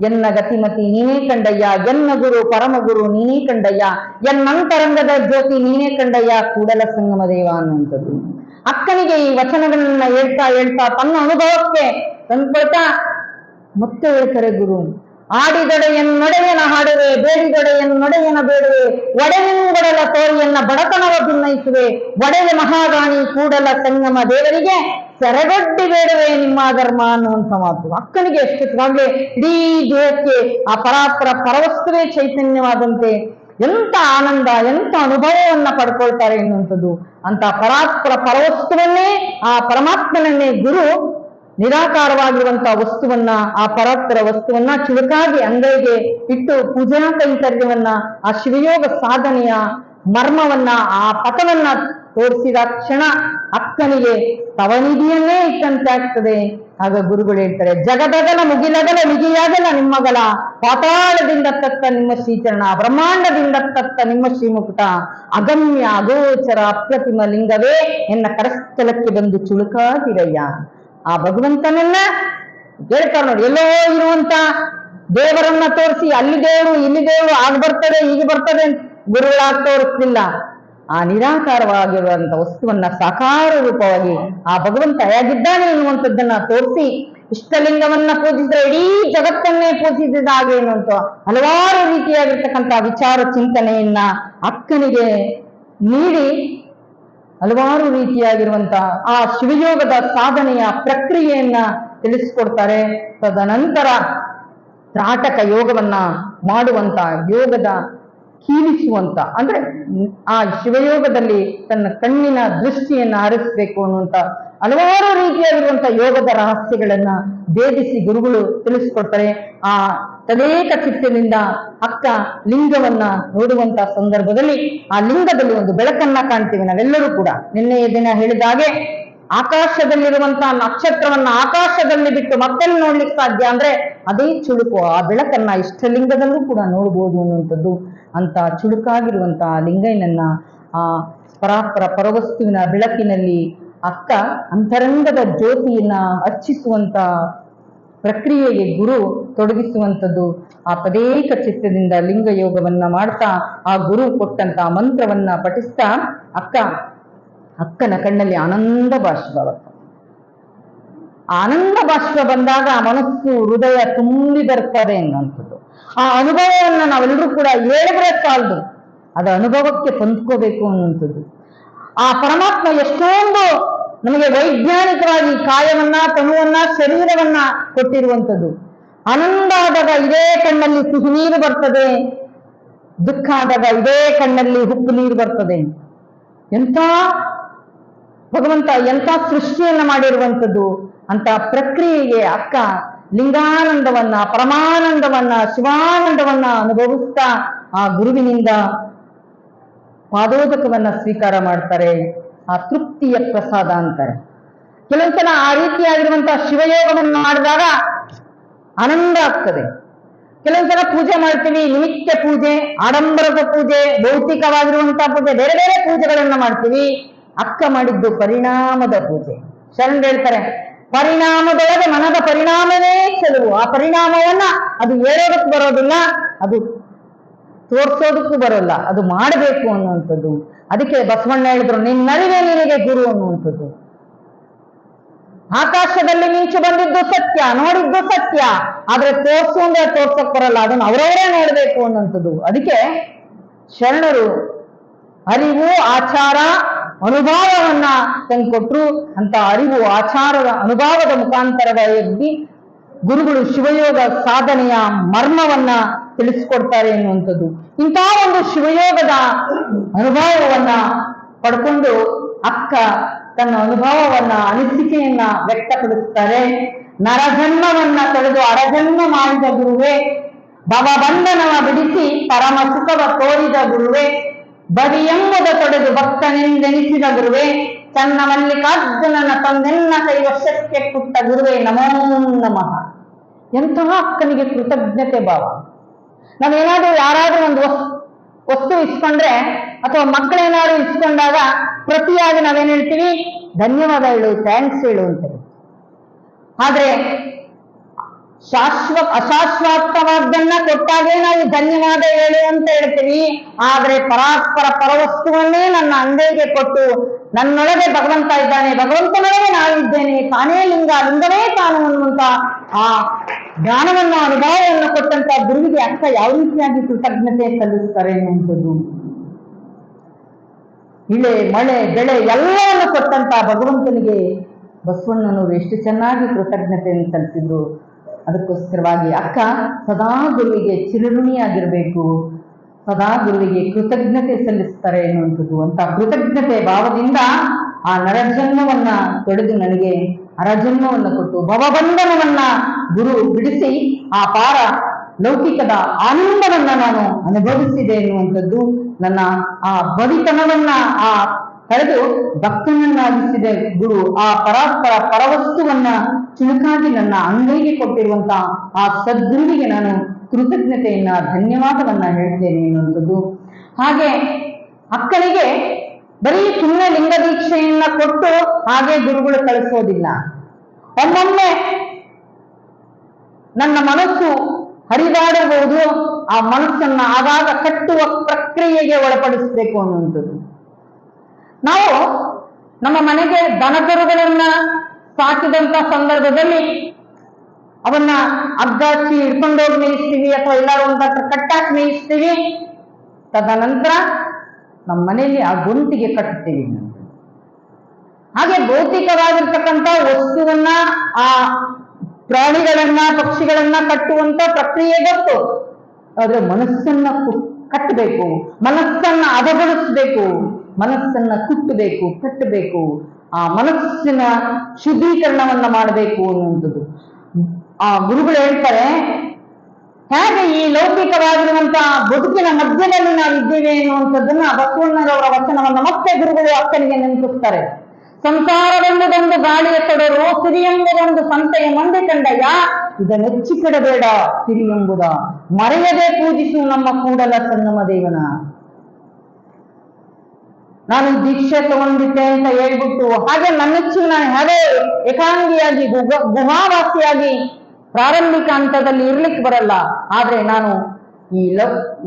ಎನ್ನ ಗತಿಮತಿ ನೀನೇ ಕಂಡಯ್ಯ, ಎನ್ನ ಗುರು ಪರಮಗುರು ನೀನೇ ಕಂಡಯ್ಯ, ಎನ್ನಂತರಂಗದ ಜ್ಯೋತಿ ನೀನೇ ಕಂಡಯ್ಯ, ಕೂಡಲ ಸಂಗಮ ದೇವ ಅನ್ನುವಂಥದ್ದು. ಅಕ್ಕನಿಗೆ ಈ ವಚನಗಳನ್ನ ಹೇಳ್ತಾ ಹೇಳ್ತಾ ತನ್ನ ಅನುಭವಕ್ಕೆ ತಂದ್ಕೊಳ್ತಾ ಮತ್ತೆ ಹೇಳ್ತಾರೆ ಗುರು, ಆಡಿದೊಡೆಯನ್ನೊಡೆಯನ ಹಾಡುವೆ, ಬೇಡಿದೊಡೆಯನ್ನೊಡೆಯನ ಬೇಡುವೆ, ಒಡೆಯಂಗೊಡಲ ತೋರಿಯನ್ನ ಬಡತನವ ಭಿನ್ನಯಿಸುವೆ, ಒಡೆಯ ಮಹಾರಾಣಿ ಕೂಡಲ ಸಂಗಮ ದೇವರಿಗೆ ಸೆರಗೊಡ್ಡಿ ಬೇಡುವೆ ನಿಮ್ಮ ಧರ್ಮ ಅನ್ನುವಂಥ ಮಾತು. ಅಕ್ಕನಿಗೆ ಎಷ್ಟೊತ್ತಾಗ್ಲೇ ಇಡೀ ದೇಹಕ್ಕೆ ಆ ಪರಾತ್ಪರ ಪರವಸ್ತುವೇ ಚೈತನ್ಯವಾದಂತೆ ಎಂತ ಆನಂದ, ಎಂತ ಅನುಭವವನ್ನ ಪಡ್ಕೊಳ್ತಾರೆ ಎನ್ನುವಂಥದ್ದು. ಅಂತ ಪರಾತ್ಪರ ಪರವಸ್ತುವನ್ನೇ, ಆ ಪರಮಾತ್ಮನನ್ನೇ ಗುರು ನಿರಾಕಾರವಾಗಿರುವಂತಹ ವಸ್ತುವನ್ನ, ಆ ಪರಾತ್ಪರ ವಸ್ತುವನ್ನ ಚುರುಕಾಗಿ ಅಂಗೈಗೆ ಇಟ್ಟು ಪೂಜಾ ಕೈಂಕರ್ಯವನ್ನ, ಆ ಶಿವಯೋಗ ಸಾಧನೆಯ ಮರ್ಮವನ್ನ, ಆ ಪಥವನ್ನ ತೋರಿಸಿದ ಕ್ಷಣ ಅಕ್ಕನಿಗೆ ತವನಿಧಿಯನ್ನೇ ಇಟ್ಟಂತೆ ಆಗ್ತದೆ. ಆಗ ಗುರುಗಳು ಹೇಳ್ತಾರೆ, ಜಗದಗಲ ಮುಗಿಲಗಲ ಮಿಗಿಯಾಗಲ ನಿಮ್ಮಗಲ, ಪಾತಾಳದಿಂದ ತತ್ತ ನಿಮ್ಮ ಶ್ರೀಚರಣ, ಬ್ರಹ್ಮಾಂಡದಿಂದ ತತ್ತ ನಿಮ್ಮ ಶ್ರೀಮುಕುಟ, ಅಗಮ್ಯ ಅಗೋಚರ ಅಪ್ರತಿಮ ಲಿಂಗವೇ ಎನ್ನ ಕರಸ್ಥಲಕ್ಕೆ ಬಂದು ಚುಳುಕಾದಿರಯ್ಯ. ಆ ಭಗವಂತನನ್ನ ಹೇಳ್ತಾರೆ ನೋಡಿ, ಎಲ್ಲೋ ಇರುವಂತ ದೇವರನ್ನ ತೋರಿಸಿ ಅಲ್ಲಿ ದೇವರು ಇಲ್ಲಿ ದೇವರು ಆಗ ಬರ್ತದೆ ಹೀಗೆ ಬರ್ತದೆ ಗುರುಗಳಾಗಿ ತೋರಿಸ್ಲಿಲ್ಲ. ಆ ನಿರಾಕಾರವಾಗಿರುವಂತ ವಸ್ತುವನ್ನ ಸಾಕಾರ ರೂಪವಾಗಿ ಆ ಭಗವಂತ ಹೇಗಿದ್ದಾನೆ ಎನ್ನುವಂಥದ್ದನ್ನ ತೋರಿಸಿ, ಇಷ್ಟಲಿಂಗವನ್ನ ಪೂಜಿಸಿದ್ರೆ ಇಡೀ ಜಗತ್ತನ್ನೇ ಪೂಜಿಸಿದ ಹಾಗೆ ಎನ್ನುವಂತ ಹಲವಾರು ರೀತಿಯಾಗಿರ್ತಕ್ಕಂಥ ವಿಚಾರ ಚಿಂತನೆಯನ್ನ ಅಕ್ಕನಿಗೆ ನೀಡಿ ಹಲವಾರು ರೀತಿಯಾಗಿರುವಂತ ಆ ಶಿವಯೋಗದ ಸಾಧನೆಯ ಪ್ರಕ್ರಿಯೆಯನ್ನ ತಿಳಿಸ್ಕೊಡ್ತಾರೆ. ತದನಂತರ ತ್ರಾಟಕ ಯೋಗವನ್ನ ಮಾಡುವಂತ, ಯೋಗದ ಕೀಲಿಸುವಂತ, ಅಂದ್ರೆ ಆ ಶಿವಯೋಗದಲ್ಲಿ ತನ್ನ ಕಣ್ಣಿನ ದೃಷ್ಟಿಯನ್ನ ಹರಿಸ್ಬೇಕು ಅನ್ನುವಂತ ಹಲವಾರು ರೀತಿಯಾಗಿರುವಂತ ಯೋಗದ ರಹಸ್ಯಗಳನ್ನ ಭೇದಿಸಿ ಗುರುಗಳು ತಿಳಿಸ್ಕೊಡ್ತಾರೆ. ಆ ತದೇಕ ಚಿತ್ತದಿಂದ ಅಕ್ಕ ಲಿಂಗವನ್ನ ನೋಡುವಂತ ಸಂದರ್ಭದಲ್ಲಿ ಆ ಲಿಂಗದಲ್ಲಿ ಒಂದು ಬೆಳಕನ್ನ ಕಾಣ್ತೀವಿ ನಾವೆಲ್ಲರೂ ಕೂಡ. ನಿನ್ನೆಯ ದಿನ ಹೇಳಿದ ಹಾಗೆ ಆಕಾಶದಲ್ಲಿರುವಂತಹ ನಕ್ಷತ್ರವನ್ನ ಆಕಾಶದಲ್ಲಿ ಬಿಟ್ಟು ಮತ್ತೆಲ್ಲಿ ನೋಡ್ಲಿಕ್ಕೆ ಸಾಧ್ಯ ಅಂದ್ರೆ ಅದೇ ಚುಳುಕು, ಆ ಬೆಳಕನ್ನ ಇಷ್ಟಲಿಂಗದಲ್ಲೂ ಕೂಡ ನೋಡ್ಬೋದು ಅನ್ನುವಂಥದ್ದು. ಅಂತ ಚುಳುಕಾಗಿರುವಂತಹ ಲಿಂಗೈನನ್ನ ಆ ಪರಾತ್ಪರ ಪರವಸ್ತುವಿನ ಬೆಳಕಿನಲ್ಲಿ ಅಕ್ಕ ಅಂತರಂಗದ ಜ್ಯೋತಿಯನ್ನ ಅರ್ಚಿಸುವಂತ ಪ್ರಕ್ರಿಯೆಗೆ ಗುರು ತೊಡಗಿಸುವಂಥದ್ದು. ಆ ತದೇಕ ಚಿತ್ತದಿಂದ ಲಿಂಗ ಯೋಗವನ್ನ ಮಾಡ್ತಾ ಆ ಗುರು ಕೊಟ್ಟಂತ ಮಂತ್ರವನ್ನ ಪಠಿಸ್ತಾ ಅಕ್ಕನ ಕಣ್ಣಲ್ಲಿ ಆನಂದ ಬಾಷ್ಪ ಬರ್ತದೆ. ಆನಂದ ಬಾಷ್ಪ ಬಂದಾಗ ಮನಸ್ಸು ಹೃದಯ ತುಂಬಿ ಬರ್ತದೆ ಅನ್ನುವಂಥದ್ದು. ಆ ಅನುಭವವನ್ನ ನಾವೆಲ್ಲರೂ ಕೂಡ ಹೇಳಿದ್ರೆ ಸಾಲದು, ಅದು ಅನುಭವಕ್ಕೆ ಹೊಂದ್ಕೋಬೇಕು ಅನ್ನುವಂಥದ್ದು. ಆ ಪರಮಾತ್ಮ ಎಷ್ಟೊಂದು ನಮಗೆ ವೈಜ್ಞಾನಿಕವಾಗಿ ಕಾಯವನ್ನ, ತನುವನ್ನ, ಶರೀರವನ್ನ ಕೊಟ್ಟಿರುವಂಥದ್ದು. ಆನಂದ ಆದಾಗ ಇದೇ ಕಣ್ಣಲ್ಲಿ ಸಿಹಿ ನೀರು ಬರ್ತದೆ, ದುಃಖ ಆದಾಗ ಇದೇ ಕಣ್ಣಲ್ಲಿ ಉಪ್ಪು ನೀರು ಬರ್ತದೆ. ಎಂಥ ಭಗವಂತ ಎಂಥ ಸೃಷ್ಟಿಯನ್ನ ಮಾಡಿರುವಂಥದ್ದು. ಅಂತ ಪ್ರಕ್ರಿಯೆಗೆ ಅಕ್ಕ ಲಿಂಗಾನಂದವನ್ನ, ಪರಮಾನಂದವನ್ನ, ಶಿವಾನಂದವನ್ನ ಅನುಭವಿಸ್ತಾ ಆ ಗುರುವಿನಿಂದ ಪಾದೋದಕವನ್ನ ಸ್ವೀಕಾರ ಮಾಡ್ತಾರೆ. ಆ ತೃಪ್ತಿಯ ಪ್ರಸಾದ ಅಂತಾರೆ. ಕೆಲವೊಂದ್ಸಲ ಆ ರೀತಿಯಾಗಿರುವಂತಹ ಶಿವಯೋಗವನ್ನು ಮಾಡಿದಾಗ ಆನಂದ ಆಗ್ತದೆ. ಕೆಲವೊಂದ್ಸಲ ಪೂಜೆ ಮಾಡ್ತೀವಿ, ನಿತ್ಯ ಪೂಜೆ, ಆಡಂಬರದ ಪೂಜೆ, ಭೌತಿಕವಾಗಿರುವಂತಹ ಪೂಜೆ, ಬೇರೆ ಬೇರೆ ಪೂಜೆಗಳನ್ನ ಮಾಡ್ತೀವಿ. ಅಕ್ಕ ಮಾಡಿದ್ದು ಪರಿಣಾಮದ ಪೂಜೆ. ಶರಣ ಹೇಳ್ತಾರೆ, ಪರಿಣಾಮದೊಳಗೆ ಮನದ ಪರಿಣಾಮವೇ ಚೆಲುವು. ಆ ಪರಿಣಾಮವನ್ನ ಅದು ಹೇಳೋದಕ್ಕೆ ಬರೋದಿಲ್ಲ, ಅದು ತೋರ್ಸೋದಕ್ಕೂ ಬರೋಲ್ಲ, ಅದು ಮಾಡಬೇಕು ಅನ್ನುವಂಥದ್ದು. ಅದಕ್ಕೆ ಬಸವಣ್ಣ ಹೇಳಿದ್ರು, ನಿನ್ನರಿವೆ ನಿನಗೆ ಗುರು ಅನ್ನುವಂಥದ್ದು. ಆಕಾಶದಲ್ಲಿ ಮಿಂಚು ಬಂದಿದ್ದು ಸತ್ಯ, ನೋಡಿದ್ದು ಸತ್ಯ, ಆದ್ರೆ ತೋರ್ಸು ಅಂದ್ರೆ ತೋರ್ಸಕ್ ಬರಲ್ಲ, ಅದನ್ನು ಅವರವರೇ ನೋಡ್ಬೇಕು ಅನ್ನುವಂಥದ್ದು. ಅದಕ್ಕೆ ಶರಣರು ಅರಿವು, ಆಚಾರ, ಅನುಭವವನ್ನ ತಂದುಕೊಟ್ರು. ಅಂತ ಅರಿವು, ಆಚಾರದ, ಅನುಭವದ ಮುಖಾಂತರವಾಗಿ ಗುರುಗಳು ಶಿವಯೋಗ ಸಾಧನೆಯ ಮರ್ಮವನ್ನ ತಿಳಿಸ್ಕೊಡ್ತಾರೆ ಎನ್ನುವಂಥದ್ದು. ಇಂತಹ ಒಂದು ಶಿವಯೋಗದ ಅನುಭವವನ್ನ ಪಡ್ಕೊಂಡು ಅಕ್ಕ ತನ್ನ ಅನುಭವವನ್ನ ಅನಿಸಿಕೆಯನ್ನ ವ್ಯಕ್ತಪಡಿಸ್ತಾರೆ. ನರಜನ್ಮವನ್ನ ತೊಳೆದು ಅರಜನ್ಮ ಮಾಡಿದ ಗುರುವೇ, ಭವಬಂಧನವ ಬಿಡಿಸಿ ಪರಮ ಸುಖವ ತೋರಿದ ಗುರುವೇ, ಬರಿಯೆಂಬುದ ತೊಡೆದು ಭಕ್ತನೆಂದೆನಿಸಿದ ಗುರುವೇ, ಚನ್ನ ಮಲ್ಲಿಕಾರ್ಜುನನ ತಂದೆನ್ನ ಕೈವಶಕ್ಕೆ ಕೊಟ್ಟ ಗುರುವೇ ನಮೋ ನಮಃ. ಎಂತಹ ಅಕ್ಕನಿಗೆ ಕೃತಜ್ಞತೆ ಭಾವ. ನಾವೇನಾದ್ರೂ ಯಾರಾದ್ರೂ ಒಂದು ವಸ್ತು ಇಸ್ಕೊಂಡ್ರೆ ಅಥವಾ ಮಕ್ಕಳೇನಾದ್ರು ಇಸ್ಕೊಂಡಾಗ ಪ್ರತಿಯಾಗಿ ನಾವೇನ್ ಹೇಳ್ತೀವಿ, ಧನ್ಯವಾದ ಹೇಳು, ಥ್ಯಾಂಕ್ಸ್ ಹೇಳು ಅಂತೇಳಿ. ಆದ್ರೆ ಅಶಾಶ್ವತವಾದ್ದನ್ನ ಕೊಟ್ಟಾಗೆ ನಾವು ಧನ್ಯವಾದ ಹೇಳು ಅಂತ ಹೇಳ್ತೀವಿ. ಆದ್ರೆ ಪರಸ್ಪರ ಪರವಸ್ತುವನ್ನೇ ನನ್ನ ಅಂಗೈಗೆ ಕೊಟ್ಟು ನನ್ನೊಳಗೆ ಭಗವಂತ ಇದ್ದಾನೆ, ಭಗವಂತನೊಳಗೆ ನಾನಿದ್ದೇನೆ, ತಾನೇ ಲಿಂಗ, ಲಿಂಗವೇ ತಾನು ಅನ್ನುವಂತ ಆ ಜ್ಞಾನವನ್ನು ಅನುಭವವನ್ನು ಕೊಟ್ಟಂತ ಗುರುವಿಗೆ ಅಕ್ಕ ಯಾವ ರೀತಿಯಾಗಿ ಕೃತಜ್ಞತೆ ಸಲ್ಲಿಸ್ತಾರೆ ಅನ್ನುವಂಥದ್ದು. ಇಳೆ ಮಳೆ ಬೆಳೆ ಎಲ್ಲವನ್ನು ಕೊಟ್ಟಂತ ಭಗವಂತನಿಗೆ ಬಸವಣ್ಣನವರು ಎಷ್ಟು ಚೆನ್ನಾಗಿ ಕೃತಜ್ಞತೆಯನ್ನು ಸಲ್ಲಿಸಿದ್ರು. ಅದಕ್ಕೋಸ್ಕರವಾಗಿ ಅಕ್ಕ ಸದಾ ಗುರುವಿಗೆ ಚಿರಋಣಿಯಾಗಿರ್ಬೇಕು, ಸದಾ ಗುರುವಿಗೆ ಕೃತಜ್ಞತೆ ಸಲ್ಲಿಸ್ತಾರೆ ಎನ್ನುವಂಥದ್ದು. ಅಂತ ಕೃತಜ್ಞತೆ ಭಾವದಿಂದ ಆ ನರಜನ್ಮವನ್ನ ತೊಡೆದು ನನಗೆ ಅರಜನ್ಮವನ್ನ ಕೊಟ್ಟು ಭವಬಂಧನವನ್ನ ಗುರು ಬಿಡಿಸಿ ಆ ಪಾರ ಲೌಕಿಕದ ಆನಂದವನ್ನ ನಾನು ಅನುಭವಿಸಿದೆ ಎನ್ನುವಂಥದ್ದು. ನನ್ನ ಆ ಬಡಿತನವನ್ನ ಆ ಕಳೆದು ಭಕ್ತನನ್ನಾಗಿಸಿದೆ ಗುರು. ಆ ಪರಸ್ಪರ ಪರವಸ್ತುವನ್ನ ಚುಣುಕಾಗಿ ನನ್ನ ಅಂಗೈಗೆ ಕೊಟ್ಟಿರುವಂತ ಆ ಸದ್ಗುರುವಿಗೆ ನಾನು ಕೃತಜ್ಞತೆಯನ್ನ ಧನ್ಯವಾದವನ್ನ ಹೇಳ್ತೇನೆ ಎನ್ನುವಂಥದ್ದು. ಹಾಗೆ ಅಕ್ಕನಿಗೆ ಬರೀ ಸುಮ್ಮನೆ ಲಿಂಗ ದೀಕ್ಷೆಯನ್ನ ಕೊಟ್ಟು ಹಾಗೆ ಗುರುಗಳು ಕಳಿಸೋದಿಲ್ಲ. ಒಮ್ಮೊಮ್ಮೆ ನನ್ನ ಮನಸ್ಸು ಹರಿದಾಡಬಹುದು, ಆ ಮನಸ್ಸನ್ನ ಆಗಾಗ ಕಟ್ಟುವ ಪ್ರಕ್ರಿಯೆಗೆ ಒಳಪಡಿಸಬೇಕು ಅನ್ನುವಂಥದ್ದು. ನಾವು ನಮ್ಮ ಮನೆಗೆ ದನಕರುಗಳನ್ನ ಸಾಕಿದಂತ ಸಂದರ್ಭದಲ್ಲಿ ಅವನ್ನ ಅಗ್ಗಾಚಿ ಹಿಡ್ಕೊಂಡೋಗಿ ಮೇಯಿಸ್ತೀವಿ ಅಥವಾ ಎಲ್ಲಾರು ಒಂದತ್ರ ಕಟ್ಟಾಕಿ ಮೇಯಿಸ್ತೀವಿ. ತದನಂತರ ನಮ್ಮ ಮನೆಯಲ್ಲಿ ಆ ಗೊಂತಿಗೆ ಕಟ್ಟುತ್ತೀವಿ. ಹಾಗೆ ಭೌತಿಕವಾಗಿರ್ತಕ್ಕಂಥ ವಸ್ತುವನ್ನ, ಆ ಪ್ರಾಣಿಗಳನ್ನ ಪಕ್ಷಿಗಳನ್ನ ಕಟ್ಟುವಂತ ಪ್ರಕ್ರಿಯೆ ಗೊತ್ತು. ಆದ್ರೆ ಮನಸ್ಸನ್ನ ಕಟ್ಟಬೇಕು, ಮನಸ್ಸನ್ನ ಹದಗೊಳಿಸ್ಬೇಕು, ಮನಸ್ಸನ್ನ ಕುಟ್ಟಬೇಕು, ಕಟ್ಟಬೇಕು, ಆ ಮನಸ್ಸಿನ ಶುದ್ಧೀಕರಣವನ್ನ ಮಾಡಬೇಕು ಅನ್ನುವಂಥದ್ದು. ಆ ಗುರುಗಳು ಹೇಳ್ತಾರೆ, ಹೇಗೆ ಈ ಲೌಕಿಕವಾಗಿರುವಂತಹ ಬದುಕಿನ ಮಧ್ಯದಲ್ಲಿ ನಾವು ಇದ್ದೇವೆ ಎನ್ನುವಂಥದ್ದನ್ನ ಬಸವಣ್ಣನವರ ವಚನವನ್ನ ಮತ್ತೆ ಗುರುಗಳು ಅಕ್ಕನಿಗೆ ನೆನಪಿಸ್ತಾರೆ. ಸಂಸಾರವೆಂಬುದೊಂದು ಗಾಳಿಯ ತೊಡರು, ಸಿರಿ ಎಂಬುದೊಂದು ಸಂತೆಯ ಮಂದೆ ಕಂಡಯ್ಯ, ಇದನ್ನೆಚ್ಚಿಕಿಡಬೇಡ ಸಿರಿ ಎಂಬುದ, ಮರೆಯದೆ ಪೂಜಿಸು ನಮ್ಮ ಕೂಡಲ ಸಂಗಮ ದೇವನ. ನಾನು ದೀಕ್ಷೆ ತಗೊಂಡಿದ್ದೆ ಅಂತ ಹೇಳ್ಬಿಟ್ಟು ಹಾಗೆ ನನ್ನೆಚ್ಚು ನಾನು ಹೇಗೆ ಏಕಾಂಗಿಯಾಗಿ ಗುಹಾವಾಸಿಯಾಗಿ ಪ್ರಾರಂಭಿಕ ಹಂತದಲ್ಲಿ ಇರ್ಲಿಕ್ಕೆ ಬರಲ್ಲ. ಆದ್ರೆ ನಾನು ಈ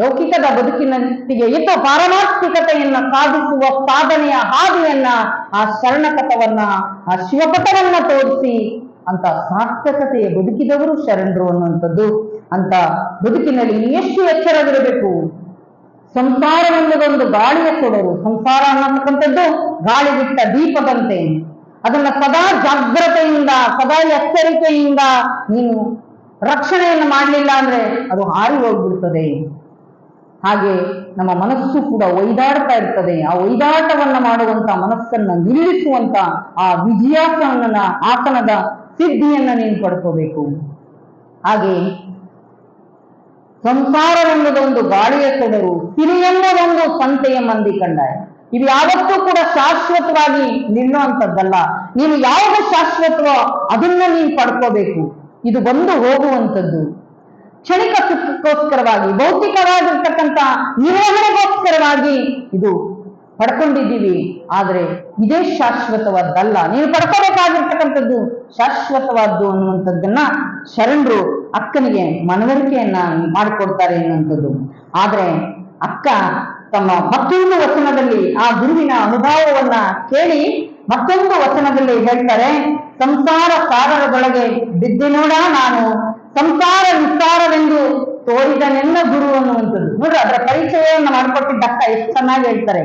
ಲೌಕಿಕದ ಬದುಕಿನೊಟ್ಟಿಗೆ ಇದ್ದು ಪಾರಮಾರ್ಥಿಕತೆಯನ್ನ ಸಾಧಿಸುವ ಸಾಧನೆಯ ಹಾದಿಯನ್ನ, ಆ ಶರಣಪಥವನ್ನ, ಆ ಶಿವಪಥವನ್ನ ತೋರಿಸಿ ಅಂತ ಸಾರ್ಥಕತೆಯ ಬದುಕಿದವರು ಶರಣರು ಅನ್ನುವಂಥದ್ದು. ಅಂತ ಬದುಕಿನಲ್ಲಿ ಎಷ್ಟು ಎಚ್ಚರವಿರಬೇಕು. ಸಂಸಾರವೆಂಬುದೊಂದು ಗಾಳಿಯ ತೊಡರು. ಸಂಸಾರ ಅನ್ನತಕ್ಕಂಥದ್ದು ಗಾಳಿ ಬಿಟ್ಟ ದೀಪದಂತೆ. ಅದನ್ನ ಸದಾ ಜಾಗ್ರತೆಯಿಂದ, ಸದಾ ಎಚ್ಚರಿಕೆಯಿಂದ ನೀನು ರಕ್ಷಣೆಯನ್ನು ಮಾಡಲಿಲ್ಲ ಅಂದ್ರೆ ಅದು ಹಾರಿ ಹೋಗ್ಬಿಡ್ತದೆ. ಹಾಗೆ ನಮ್ಮ ಮನಸ್ಸು ಕೂಡ ಒಯ್ದಾಡ್ತಾ ಇರ್ತದೆ. ಆ ಒಯ್ದಾಟವನ್ನ ಮಾಡುವಂತ ಮನಸ್ಸನ್ನ ನಿಲ್ಲಿಸುವಂತ ಆ ವಿಜಯಾಸನ ಆಸನದ ಸಿದ್ಧಿಯನ್ನ ನೀನು ಪಡ್ಕೋಬೇಕು. ಹಾಗೆ ಸಂಸಾರವೆಂಬುದೊಂದು ಗಾಳಿಯ ತೊಡರು, ಸಿರಿಯೆಂಬುದೊಂದು ಸಂತೆಯ ಮಂದಿ ಕಂಡಾಯ. ಇವು ಯಾವತ್ತೂ ಕೂಡ ಶಾಶ್ವತವಾಗಿ ನಿಲ್ಲುವಂಥದ್ದಲ್ಲ. ನೀನು ಯಾವುದು ಶಾಶ್ವತವೋ ಅದನ್ನ ನೀನು ಪಡ್ಕೋಬೇಕು. ಇದು ಬಂದು ಹೋಗುವಂಥದ್ದು. ಕ್ಷಣಿಕ ಸುಖಕ್ಕೋಸ್ಕರವಾಗಿ, ಭೌತಿಕವಾಗಿರ್ತಕ್ಕಂಥ ನಿರ್ವಹಣೆಗೋಸ್ಕರವಾಗಿ ಇದು ಪಡ್ಕೊಂಡಿದ್ದೀವಿ. ಆದ್ರೆ ಇದೇ ಶಾಶ್ವತವಾದ್ದಲ್ಲ. ನೀನು ಪಡ್ಕೋಬೇಕಾಗಿರ್ತಕ್ಕಂಥದ್ದು ಶಾಶ್ವತವಾದ್ದು ಅನ್ನುವಂಥದ್ದನ್ನ ಶರಣರು ಅಕ್ಕನಿಗೆ ಮನವರಿಕೆಯನ್ನ ಮಾಡಿಕೊಡ್ತಾರೆ ಎನ್ನುವಂಥದ್ದು. ಆದ್ರೆ ಅಕ್ಕ ತಮ್ಮ ಮತ್ತೊಂದು ವಚನದಲ್ಲಿ ಆ ಗುರುವಿನ ಅನುಭವವನ್ನ ಕೇಳಿ ಮತ್ತೊಂದು ವಚನದಲ್ಲಿ ಹೇಳ್ತಾರೆ, ಸಂಸಾರ ಸಾಗರದೊಳಗೆ ಬಿದ್ದೆನೋಡ ನಾನು, ಸಂಸಾರ ವಿಸ್ತಾರವೆಂದು ತೋರಿದನೆನ್ನ ಗುರು ಅನ್ನುವಂಥದ್ದು. ನೋಡ್ರಿ, ಅದರ ಪರಿಚಯವನ್ನು ಮಾಡಿಕೊಟ್ಟಿದ್ದ ಅಕ್ಕ ಎಷ್ಟು ಚೆನ್ನಾಗಿ ಹೇಳ್ತಾರೆ.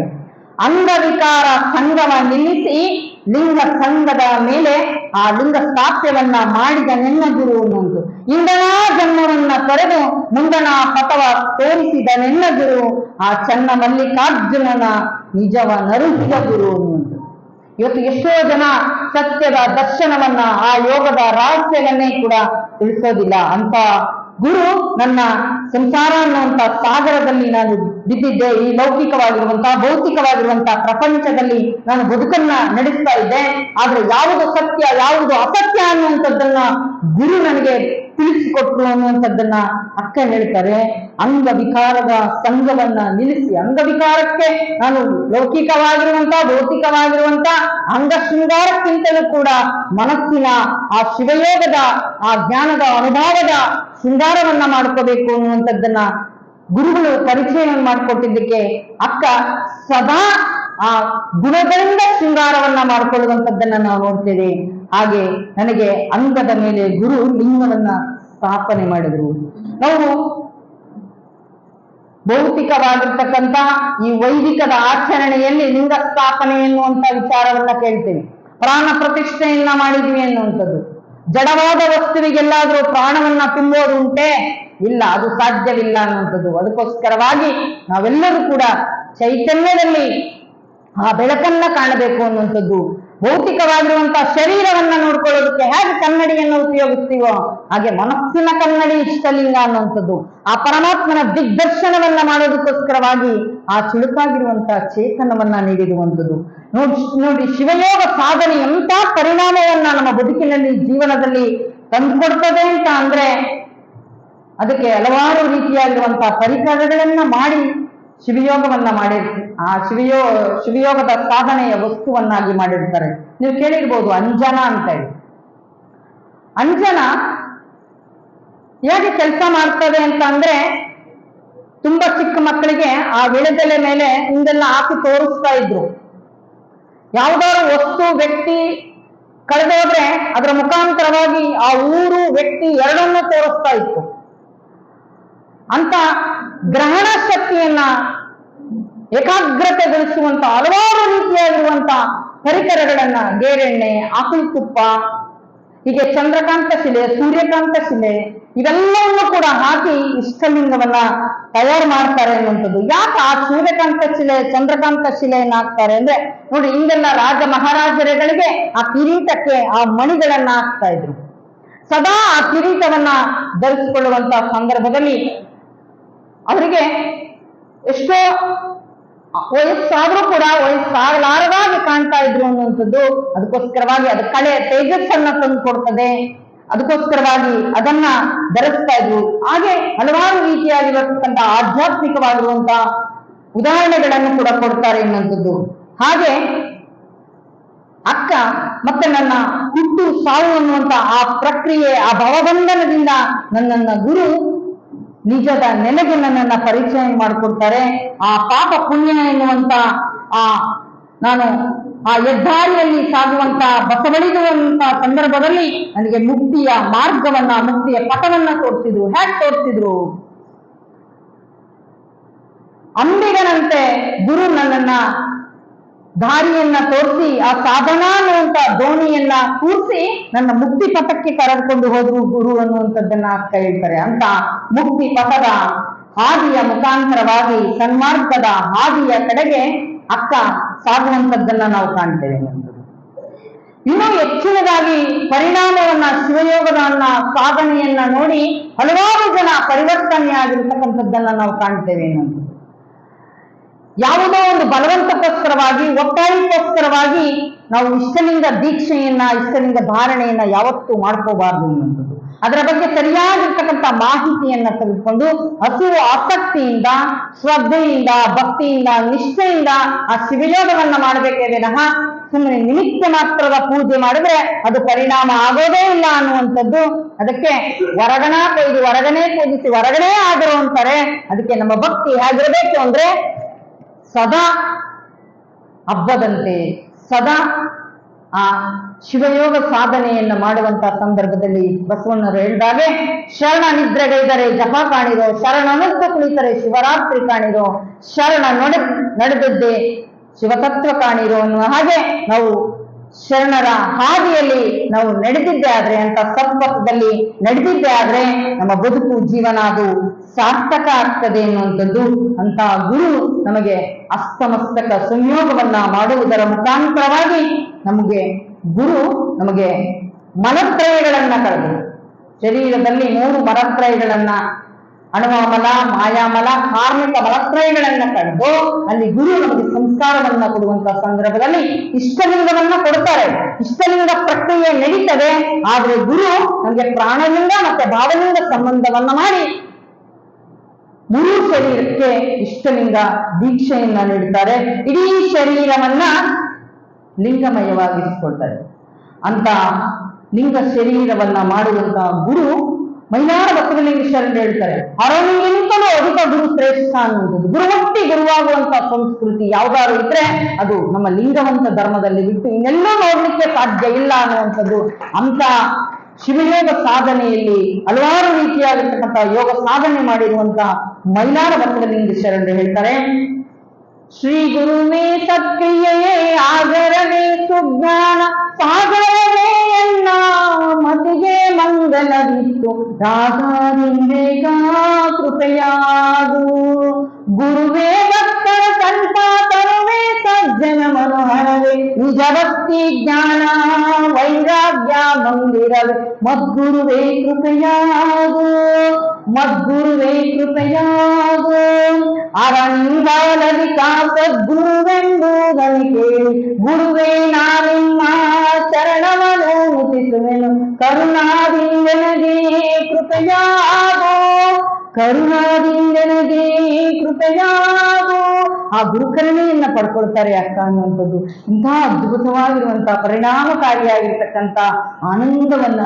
ಅಂಗವಿಕಾರ ಸಂಗಮ ನಿಲ್ಲಿಸಿ ಲಿಂಗ ಸಂಘದ ಮೇಲೆ ಆ ಲಿಂಗ ಸ್ಥಾಪ್ಯವನ್ನ ಮಾಡಿದ ನೆನ್ನ ಗುರು ಅನ್ನುವಂಥದ್ದು. ಇಂದನಾ ಜನ್ಮವನ್ನ ತೊರೆದು ಮುಂದಣ ಪಥವ ತೋರಿಸಿದ ನೆನ್ನ ಗುರು, ಆ ಚನ್ನ ಮಲ್ಲಿಕಾರ್ಜುನನ ನಿಜವ ನರುಹಿದ ಗುರು ಅನ್ನುವಂಥದ್ದು. ಇವತ್ತು ಎಷ್ಟೋ ಜನ ಸತ್ಯದ ದರ್ಶನವನ್ನ, ಆ ಯೋಗದ ರಹಸ್ಯವನ್ನೇ ಕೂಡ ತಿಳಿಸೋದಿಲ್ಲ. ಅಂತ ಗುರು ನನ್ನ ಸಂಸಾರ ಅನ್ನುವಂತ ಸಾಗರದಲ್ಲಿ ನಾನು ಬಿದ್ದಿದ್ದೆ. ಈ ಲೌಕಿಕವಾಗಿರುವಂತಹ ಭೌತಿಕವಾಗಿರುವಂತಹ ಪ್ರಪಂಚದಲ್ಲಿ ನಾನು ಬದುಕನ್ನ ನಡೆಸ್ತಾ ಇದ್ದೆ. ಆದ್ರೆ ಯಾವುದು ಸತ್ಯ ಯಾವುದು ಅಸತ್ಯ ಅನ್ನುವಂಥದ್ದನ್ನ ಗುರು ನನಗೆ ತಿಳಿಸಿಕೊಟ್ರು ಅನ್ನುವಂಥದ್ದನ್ನ ಅಕ್ಕ ಹೇಳ್ತಾರೆ. ಅಂಗವಿಕಾರದ ಸಂಘವನ್ನ ನಿಲ್ಲಿಸಿ, ಅಂಗವಿಕಾರಕ್ಕೆ ನಾನು ಲೌಕಿಕವಾಗಿರುವಂತಹ ಭೌತಿಕವಾಗಿರುವಂತಹ ಅಂಗ ಶೃಂಗಾರಕ್ಕಿಂತಲೂ ಕೂಡ ಮನಸ್ಸಿನ ಆ ಶಿವಯೋಗದ ಆ ಜ್ಞಾನದ ಅನುಭವದ ಶೃಂಗಾರವನ್ನ ಮಾಡ್ಕೋಬೇಕು ಅನ್ನುವಂಥದ್ದನ್ನ ಗುರುಗಳು ಪರಿಚಯ ಮಾಡಿಕೊಟ್ಟಿದ್ದಕ್ಕೆ ಅಕ್ಕ ಸದಾ ಆ ಗುಣಗಳಿಂದ ಶೃಂಗಾರವನ್ನ ಮಾಡಿಕೊಳ್ಳುವಂಥದ್ದನ್ನ ನಾವು ನೋಡ್ತೇವೆ. ಹಾಗೆ ನನಗೆ ಅಂಗದ ಮೇಲೆ ಗುರು ಲಿಂಗವನ್ನ ಸ್ಥಾಪನೆ ಮಾಡಿದ್ರು. ನಾವು ಭೌತಿಕವಾಗಿರ್ತಕ್ಕಂಥ ಈ ವೈದಿಕದ ಆಚರಣೆಯಲ್ಲಿ ಲಿಂಗ ಸ್ಥಾಪನೆ ಎನ್ನುವಂತ ವಿಚಾರವನ್ನ ಕೇಳ್ತೇವೆ. ಪ್ರಾಣ ಪ್ರತಿಷ್ಠೆಯನ್ನ ಮಾಡಿದ್ವಿ ಅನ್ನುವಂಥದ್ದು. ಜಡವಾದ ವಸ್ತುವಿಗೆಲ್ಲಾದ್ರೂ ಪ್ರಾಣವನ್ನ ತುಂಬುವುದು ಉಂಟೆ? ಇಲ್ಲ, ಅದು ಸಾಧ್ಯವಿಲ್ಲ ಅನ್ನುವಂಥದ್ದು. ಅದಕ್ಕೋಸ್ಕರವಾಗಿ ನಾವೆಲ್ಲರೂ ಕೂಡ ಚೈತನ್ಯದಲ್ಲಿ ಆ ಬೆಳಕನ್ನ ಕಾಣಬೇಕು ಅನ್ನುವಂಥದ್ದು. ಭೌತಿಕವಾಗಿರುವಂತಹ ಶರೀರವನ್ನ ನೋಡ್ಕೊಳ್ಳೋದಕ್ಕೆ ಹೇಗೆ ಕನ್ನಡಿಯನ್ನು ಉಪಯೋಗಿಸ್ತೀವೋ ಹಾಗೆ ಮನಸ್ಸಿನ ಕನ್ನಡಿ ಇಷ್ಟಲಿಂಗ ಅನ್ನುವಂಥದ್ದು. ಆ ಪರಮಾತ್ಮನ ದಿಗ್ದರ್ಶನವನ್ನ ಮಾಡೋದಕ್ಕೋಸ್ಕರವಾಗಿ ಆ ಚುಳುಕಾಗಿರುವಂತಹ ಚೇತನವನ್ನ ನೀಡಿರುವಂಥದ್ದು. ನೋಡಿ ಶಿವಯೋಗ ಸಾಧನೆ ಎಂತ ಪರಿಣಾಮವನ್ನ ನಮ್ಮ ಬದುಕಿನಲ್ಲಿ ಜೀವನದಲ್ಲಿ ತಂದುಕೊಡ್ತದೆ ಅಂತ ಅಂದ್ರೆ ಅದಕ್ಕೆ ಹಲವಾರು ರೀತಿಯಾಗಿರುವಂತಹ ಪರಿಕರಗಳನ್ನ ಮಾಡಿ ಶಿವಯೋಗವನ್ನ ಆ ಶಿವಯೋಗದ ಸಾಧನೆಯ ವಸ್ತುವನ್ನಾಗಿ ಮಾಡಿರ್ತಾರೆ. ನೀವು ಕೇಳಿರ್ಬೋದು ಅಂಜನ ಅಂತ ಹೇಳಿ. ಅಂಜನ ಹೇಗೆ ಕೆಲಸ ಮಾಡ್ತದೆ ಅಂತ ಅಂದ್ರೆ, ತುಂಬಾ ಚಿಕ್ಕ ಮಕ್ಕಳಿಗೆ ಆ ವಿಳೆದೆಲೆ ಮೇಲೆ ಹಿಂದೆಲ್ಲ ಹಾಕಿ ತೋರಿಸ್ತಾ ಇದ್ರು. ಯಾವ್ದಾದ್ರು ವಸ್ತು ವ್ಯಕ್ತಿ ಕಳೆದೋದ್ರೆ ಅದರ ಮುಖಾಂತರವಾಗಿ ಆ ಊರು ವ್ಯಕ್ತಿ ಎರಡನ್ನೂ ತೋರಿಸ್ತಾ ಇತ್ತು. ಅಂತ ಗ್ರಹಣ ಶಕ್ತಿಯನ್ನ ಏಕಾಗ್ರತೆಗೊಳಿಸುವಂತ ಹಲವಾರು ರೀತಿಯಾಗಿರುವಂತ ಪರಿಕರಗಳನ್ನ, ಗೇರೆಣ್ಣೆ, ಆಕಳು ತುಪ್ಪ, ಹೀಗೆ ಚಂದ್ರಕಾಂತ ಶಿಲೆ, ಸೂರ್ಯಕಾಂತ ಶಿಲೆ ಇವೆಲ್ಲವನ್ನು ಕೂಡ ಹಾಕಿ ಇಷ್ಟಲಿಂಗವನ್ನ ತಯಾರು ಮಾಡ್ತಾರೆ ಅನ್ನುವಂಥದ್ದು. ಯಾಕೆ ಆ ಸೂರ್ಯಕಾಂತ ಶಿಲೆ ಚಂದ್ರಕಾಂತ ಶಿಲೆಯನ್ನ ಹಾಕ್ತಾರೆ ಅಂದ್ರೆ, ನೋಡಿ ಹಿಂದೆಲ್ಲ ರಾಜ ಮಹಾರಾಜರುಗಳಿಗೆ ಆ ಕಿರೀಟಕ್ಕೆ ಆ ಮಣಿಗಳನ್ನ ಹಾಕ್ತಾ ಇದ್ರು. ಸದಾ ಆ ಕಿರೀಟವನ್ನ ಧರಿಸಿಕೊಳ್ಳುವಂತ ಸಂದರ್ಭದಲ್ಲಿ ಅವರಿಗೆ ಎಷ್ಟೋ ವಯಸ್ಸಾದ್ರೂ ಕೂಡ ವಯಸ್ಸಾಗಲಾರದಾಗಿ ಕಾಣ್ತಾ ಇದ್ರು ಅನ್ನುವಂಥದ್ದು. ಅದಕ್ಕೋಸ್ಕರವಾಗಿ ಅದು ಕಳೆ ತೇಜಸ್ಸನ್ನ ತಂದು ಕೊಡ್ತದೆ. ಅದಕ್ಕೋಸ್ಕರವಾಗಿ ಅದನ್ನ ಧರಿಸ್ತಾ ಇದ್ರು. ಹಾಗೆ ಹಲವಾರು ರೀತಿಯಾಗಿರತಕ್ಕಂಥ ಆಧ್ಯಾತ್ಮಿಕವಾಗಿರುವಂತಹ ಉದಾಹರಣೆಗಳನ್ನು ಕೂಡ ಕೊಡ್ತಾರೆ ಎನ್ನುವಂಥದ್ದು. ಹಾಗೆ ಅಕ್ಕ ಮತ್ತೆ ನನ್ನ ಹುಟ್ಟು ಸಾವು ಅನ್ನುವಂತ ಆ ಪ್ರಕ್ರಿಯೆ, ಆ ಭವಬಂಧನದಿಂದ ನನ್ನನ್ನ ಗುರು ನಿಜದ ನೆಲೆಗೆ ನನ್ನನ್ನ ಪರಿಚಯ ಮಾಡಿಕೊಡ್ತಾರೆ. ಆ ಪಾಪ ಪುಣ್ಯ ಎನ್ನುವಂತ ನಾನು ಆ ಹೆದ್ದಾರಿಯಲ್ಲಿ ಸಾಗುವಂತ ಬಸವಳಿದುವಂತ ಸಂದರ್ಭದಲ್ಲಿ ನನಗೆ ಮುಕ್ತಿಯ ಮಾರ್ಗವನ್ನ, ಮುಕ್ತಿಯ ಪಥವನ್ನ ತೋರಿಸಿದ್ರು. ಹೇಗೆ ತೋರಿಸಿದ್ರು? ಅಂಬಿಗನಂತೆ ಗುರು ನನ್ನನ್ನ ದಾರಿಯನ್ನ ತೋರಿಸಿ ಆ ಸಾಧನಾ ಅನ್ನುವಂತ ದೋಣಿಯನ್ನ ಕೂರಿಸಿ ನನ್ನ ಮುಕ್ತಿ ಪಥಕ್ಕೆ ಕರೆದುಕೊಂಡು ಹೋದ್ರು ಗುರು ಅನ್ನುವಂಥದ್ದನ್ನ ಅಕ್ಕ ಹೇಳ್ತಾರೆ. ಅಂತ ಮುಕ್ತಿ ಪಥದ ಹಾದಿಯ ಮುಖಾಂತರವಾಗಿ ಸನ್ಮಾರ್ಗದ ಹಾದಿಯ ಕಡೆಗೆ ಅಕ್ಕ ಸಾಗುವಂಥದ್ದನ್ನ ನಾವು ಕಾಣ್ತೇವೆ. ಇನ್ನೂ ಹೆಚ್ಚಿನದಾಗಿ ಪರಿಣಾಮವನ್ನ ಶಿವಯೋಗದ ಸಾಧನೆಯನ್ನ ನೋಡಿ ಹಲವಾರು ಜನ ಪರಿವರ್ತನೆಯಾಗಿರ್ತಕ್ಕಂಥದ್ದನ್ನ ನಾವು ಕಾಣ್ತೇವೆ ಅನ್ನೋದು. ಯಾವುದೋ ಒಂದು ಬಲವಂತಕ್ಕೋಸ್ಕರವಾಗಿ, ಒತ್ತಾಯಕ್ಕೋಸ್ಕರವಾಗಿ ನಾವು ಇಷ್ಟಲಿಂಗ ದೀಕ್ಷೆಯನ್ನ, ಇಷ್ಟಲಿಂಗ ಧಾರಣೆಯನ್ನ ಯಾವತ್ತೂ ಮಾಡ್ಕೋಬಾರ್ದು ಅನ್ನೋದು. ಅದರ ಬಗ್ಗೆ ಸರಿಯಾಗಿರ್ತಕ್ಕಂಥ ಮಾಹಿತಿಯನ್ನ ತೆಗೆದುಕೊಂಡು ಹಸಿರು ಆಸಕ್ತಿಯಿಂದ, ಶ್ರದ್ಧೆಯಿಂದ, ಭಕ್ತಿಯಿಂದ, ನಿಷ್ಠೆಯಿಂದ ಆ ಶಿವಯೋಗವನ್ನ ಮಾಡಬೇಕೇ ವಿನಃ ಸುಮ್ಮನೆ ನಿಮಿತ್ತ ಮಾತ್ರದ ಪೂಜೆ ಮಾಡಿದ್ರೆ ಅದು ಪರಿಣಾಮ ಆಗೋದೇ ಇಲ್ಲ ಅನ್ನುವಂಥದ್ದು. ಅದಕ್ಕೆ ಹೊರಗಣ ಕೊಯ್ದು ಹೊರಗನೆ ಪೂಜಿಸಿ ಹೊರಗಡೆ ಆದರು ಅಂತಾರೆ. ಅದಕ್ಕೆ ನಮ್ಮ ಭಕ್ತಿ ಹೇಗಿರಬೇಕು ಅಂದ್ರೆ ಸದಾ ಹಬ್ಬದಂತೆ, ಸದಾ ಆ ಶಿವಯೋಗ ಸಾಧನೆಯನ್ನ ಮಾಡುವಂತಹ ಸಂದರ್ಭದಲ್ಲಿ ಬಸವಣ್ಣರು ಹೇಳಿದಾಗೆ, ಶರಣ ನಿದ್ರೆಗೈದರೆ ಜಪ ಕಾಣಿರೋ, ಶರಣನಂತ ಕುಳಿತರೆ ಶಿವರಾತ್ರಿ ಕಾಣಿರೋ, ಶರಣ ನಡೆದದ್ದೇ ಶಿವತತ್ವ ಕಾಣಿರೋ ಅನ್ನುವ ಹಾಗೆ ನಾವು ಶರಣರ ಹಾದಿಯಲ್ಲಿ ನಾವು ನಡೆದಿದ್ದೇ ಆದ್ರೆ, ಅಂತ ಸತ್ಪಥದಲ್ಲಿ ನಡೆದಿದ್ದೇ ಆದ್ರೆ ನಮ್ಮ ಬದುಕು ಜೀವನ ಅದು ಸಾರ್ಥಕ ಆಗ್ತದೆ ಎನ್ನುವಂಥದ್ದು ಅಂತ ಗುರು ನಮಗೆ ಅಸ್ತಮಸ್ತಕ ಸಂಯೋಗವನ್ನ ಮಾಡುವುದರ ಮುಖಾಂತರವಾಗಿ ಗುರು ನಮಗೆ ಮಲತ್ರಯಗಳನ್ನ ಕಳೆದು, ಶರೀರದಲ್ಲಿ 3 ಮಲತ್ರಯಗಳನ್ನ, ಅಣುಮಲ, ಮಾಯಾಮಲ, ಕಾರ್ಮಿಕ ಮಲತ್ರಯಗಳನ್ನ ಕಳೆದು ಅಲ್ಲಿ ಗುರು ನಮಗೆ ಸಂಸ್ಕಾರವನ್ನ ಕೊಡುವಂತಹ ಸಂದರ್ಭದಲ್ಲಿ ಇಷ್ಟಲಿಂಗವನ್ನ ಕೊಡ್ತಾರೆ. ಇಷ್ಟಲಿಂಗ ಪ್ರಕ್ರಿಯೆ ನಡೀತದೆ, ಆದ್ರೆ ಗುರು ನಮಗೆ ಪ್ರಾಣಲಿಂಗ ಮತ್ತೆ ಭಾವಲಿಂಗ ಸಂಬಂಧವನ್ನ ಮಾಡಿ 3 ಶರೀರಕ್ಕೆ ಇಷ್ಟಲಿಂಗ ದೀಕ್ಷೆಯನ್ನ ನೀಡುತ್ತಾರೆ. ಇಡೀ ಶರೀರವನ್ನ ಲಿಂಗಮಯವಾಗಿಸಿಕೊಳ್ತಾರೆ. ಅಂತ ಲಿಂಗ ಶರೀರವನ್ನ ಮಾಡುವಂತಹ ಗುರು ಮೈನಾಡ ಬಸವಲಿಂಗ ಶರಣರು ಹೇಳ್ತಾರೆ, ಹರನಿಗಿಂತಲೂ ಅಧಿಕ ಗುರು ಶ್ರೇಷ್ಠ ಅನ್ನುವಂಥದ್ದು. ಗುರುವಟ್ಟಿ ಗುರುವಾಗುವಂತಹ ಸಂಸ್ಕೃತಿ ಯಾವ್ದಾದ್ರು ಇದ್ರೆ ಅದು ನಮ್ಮ ಲಿಂಗವಂತ ಧರ್ಮದಲ್ಲಿ ಬಿಟ್ಟು ಇನ್ನೆಲ್ಲೂ ನೋಡ್ಲಿಕ್ಕೆ ಸಾಧ್ಯ ಇಲ್ಲ ಅನ್ನುವಂಥದ್ದು. ಅಂತ ಶಿವಯೋಗ ಸಾಧನೆಯಲ್ಲಿ ಹಲವಾರು ರೀತಿಯಾಗಿರ್ತಕ್ಕಂಥ ಯೋಗ ಸಾಧನೆ ಮಾಡಿರುವಂತಹ ಮೈನಾಡ ಬಸವಲಿಂಗ ಶರಣರು ಹೇಳ್ತಾರೆ, ಶ್ರೀ ಗುರುವೇ ಸತ್ಕ್ರಿಯೆಯೇ ಆಗರವೇ ಸುಜ್ಞಾನ ಸಾಗರವೇ ಎಲ್ಲ ಮತಿಗೆ ಮಂಗಲವಿತ್ತು ರಾಗಾದಿಂದೇಗ ಕೃಪೆಯಾದು. ಗುರುವೇ ಭಕ್ತರ ಸಂತಾತರುವೇ ಸಜ್ಜನ ಮನೋಹರವೇ ನಿಜ ಭಕ್ತಿ ಜ್ಞಾನ ವೈರಾಗ್ಯ ಮಂದಿರವೇ ಮದ್ಗುರುವೇ ಕೃಪೆಯಾದು. ಮದ್ಗುರುವೇ ಕೃಪೆಯಾದು. ಅರನಿಂದಾಲದಿ ಸದ್ಗುರುವೆಂಬುದನ್ನು ಕೇಳಿ ಗುರುವೇ ನಾನಿಮ್ಮ ಚರಣವನ್ನು ಮುಟ್ಟಿಸುವೆನು ಕರುಣಾದಿಂದನಗೆ ಕೃಪೆಯಾಗೋ. ಕರುಣಾದಿಂದನಗೆ ಕೃಪೆಯಾಗೋ. ಆ ಗುರುಕರುಣೆಯನ್ನ ಪಡ್ಕೊಳ್ತಾರೆ ಅಕ್ಕ ಅನ್ನುವಂಥದ್ದು. ಇಂತಹ ಅದ್ಭುತವಾಗಿರುವಂತಹ ಪರಿಣಾಮಕಾರಿಯಾಗಿರ್ತಕ್ಕಂಥ ಆನಂದವನ್ನ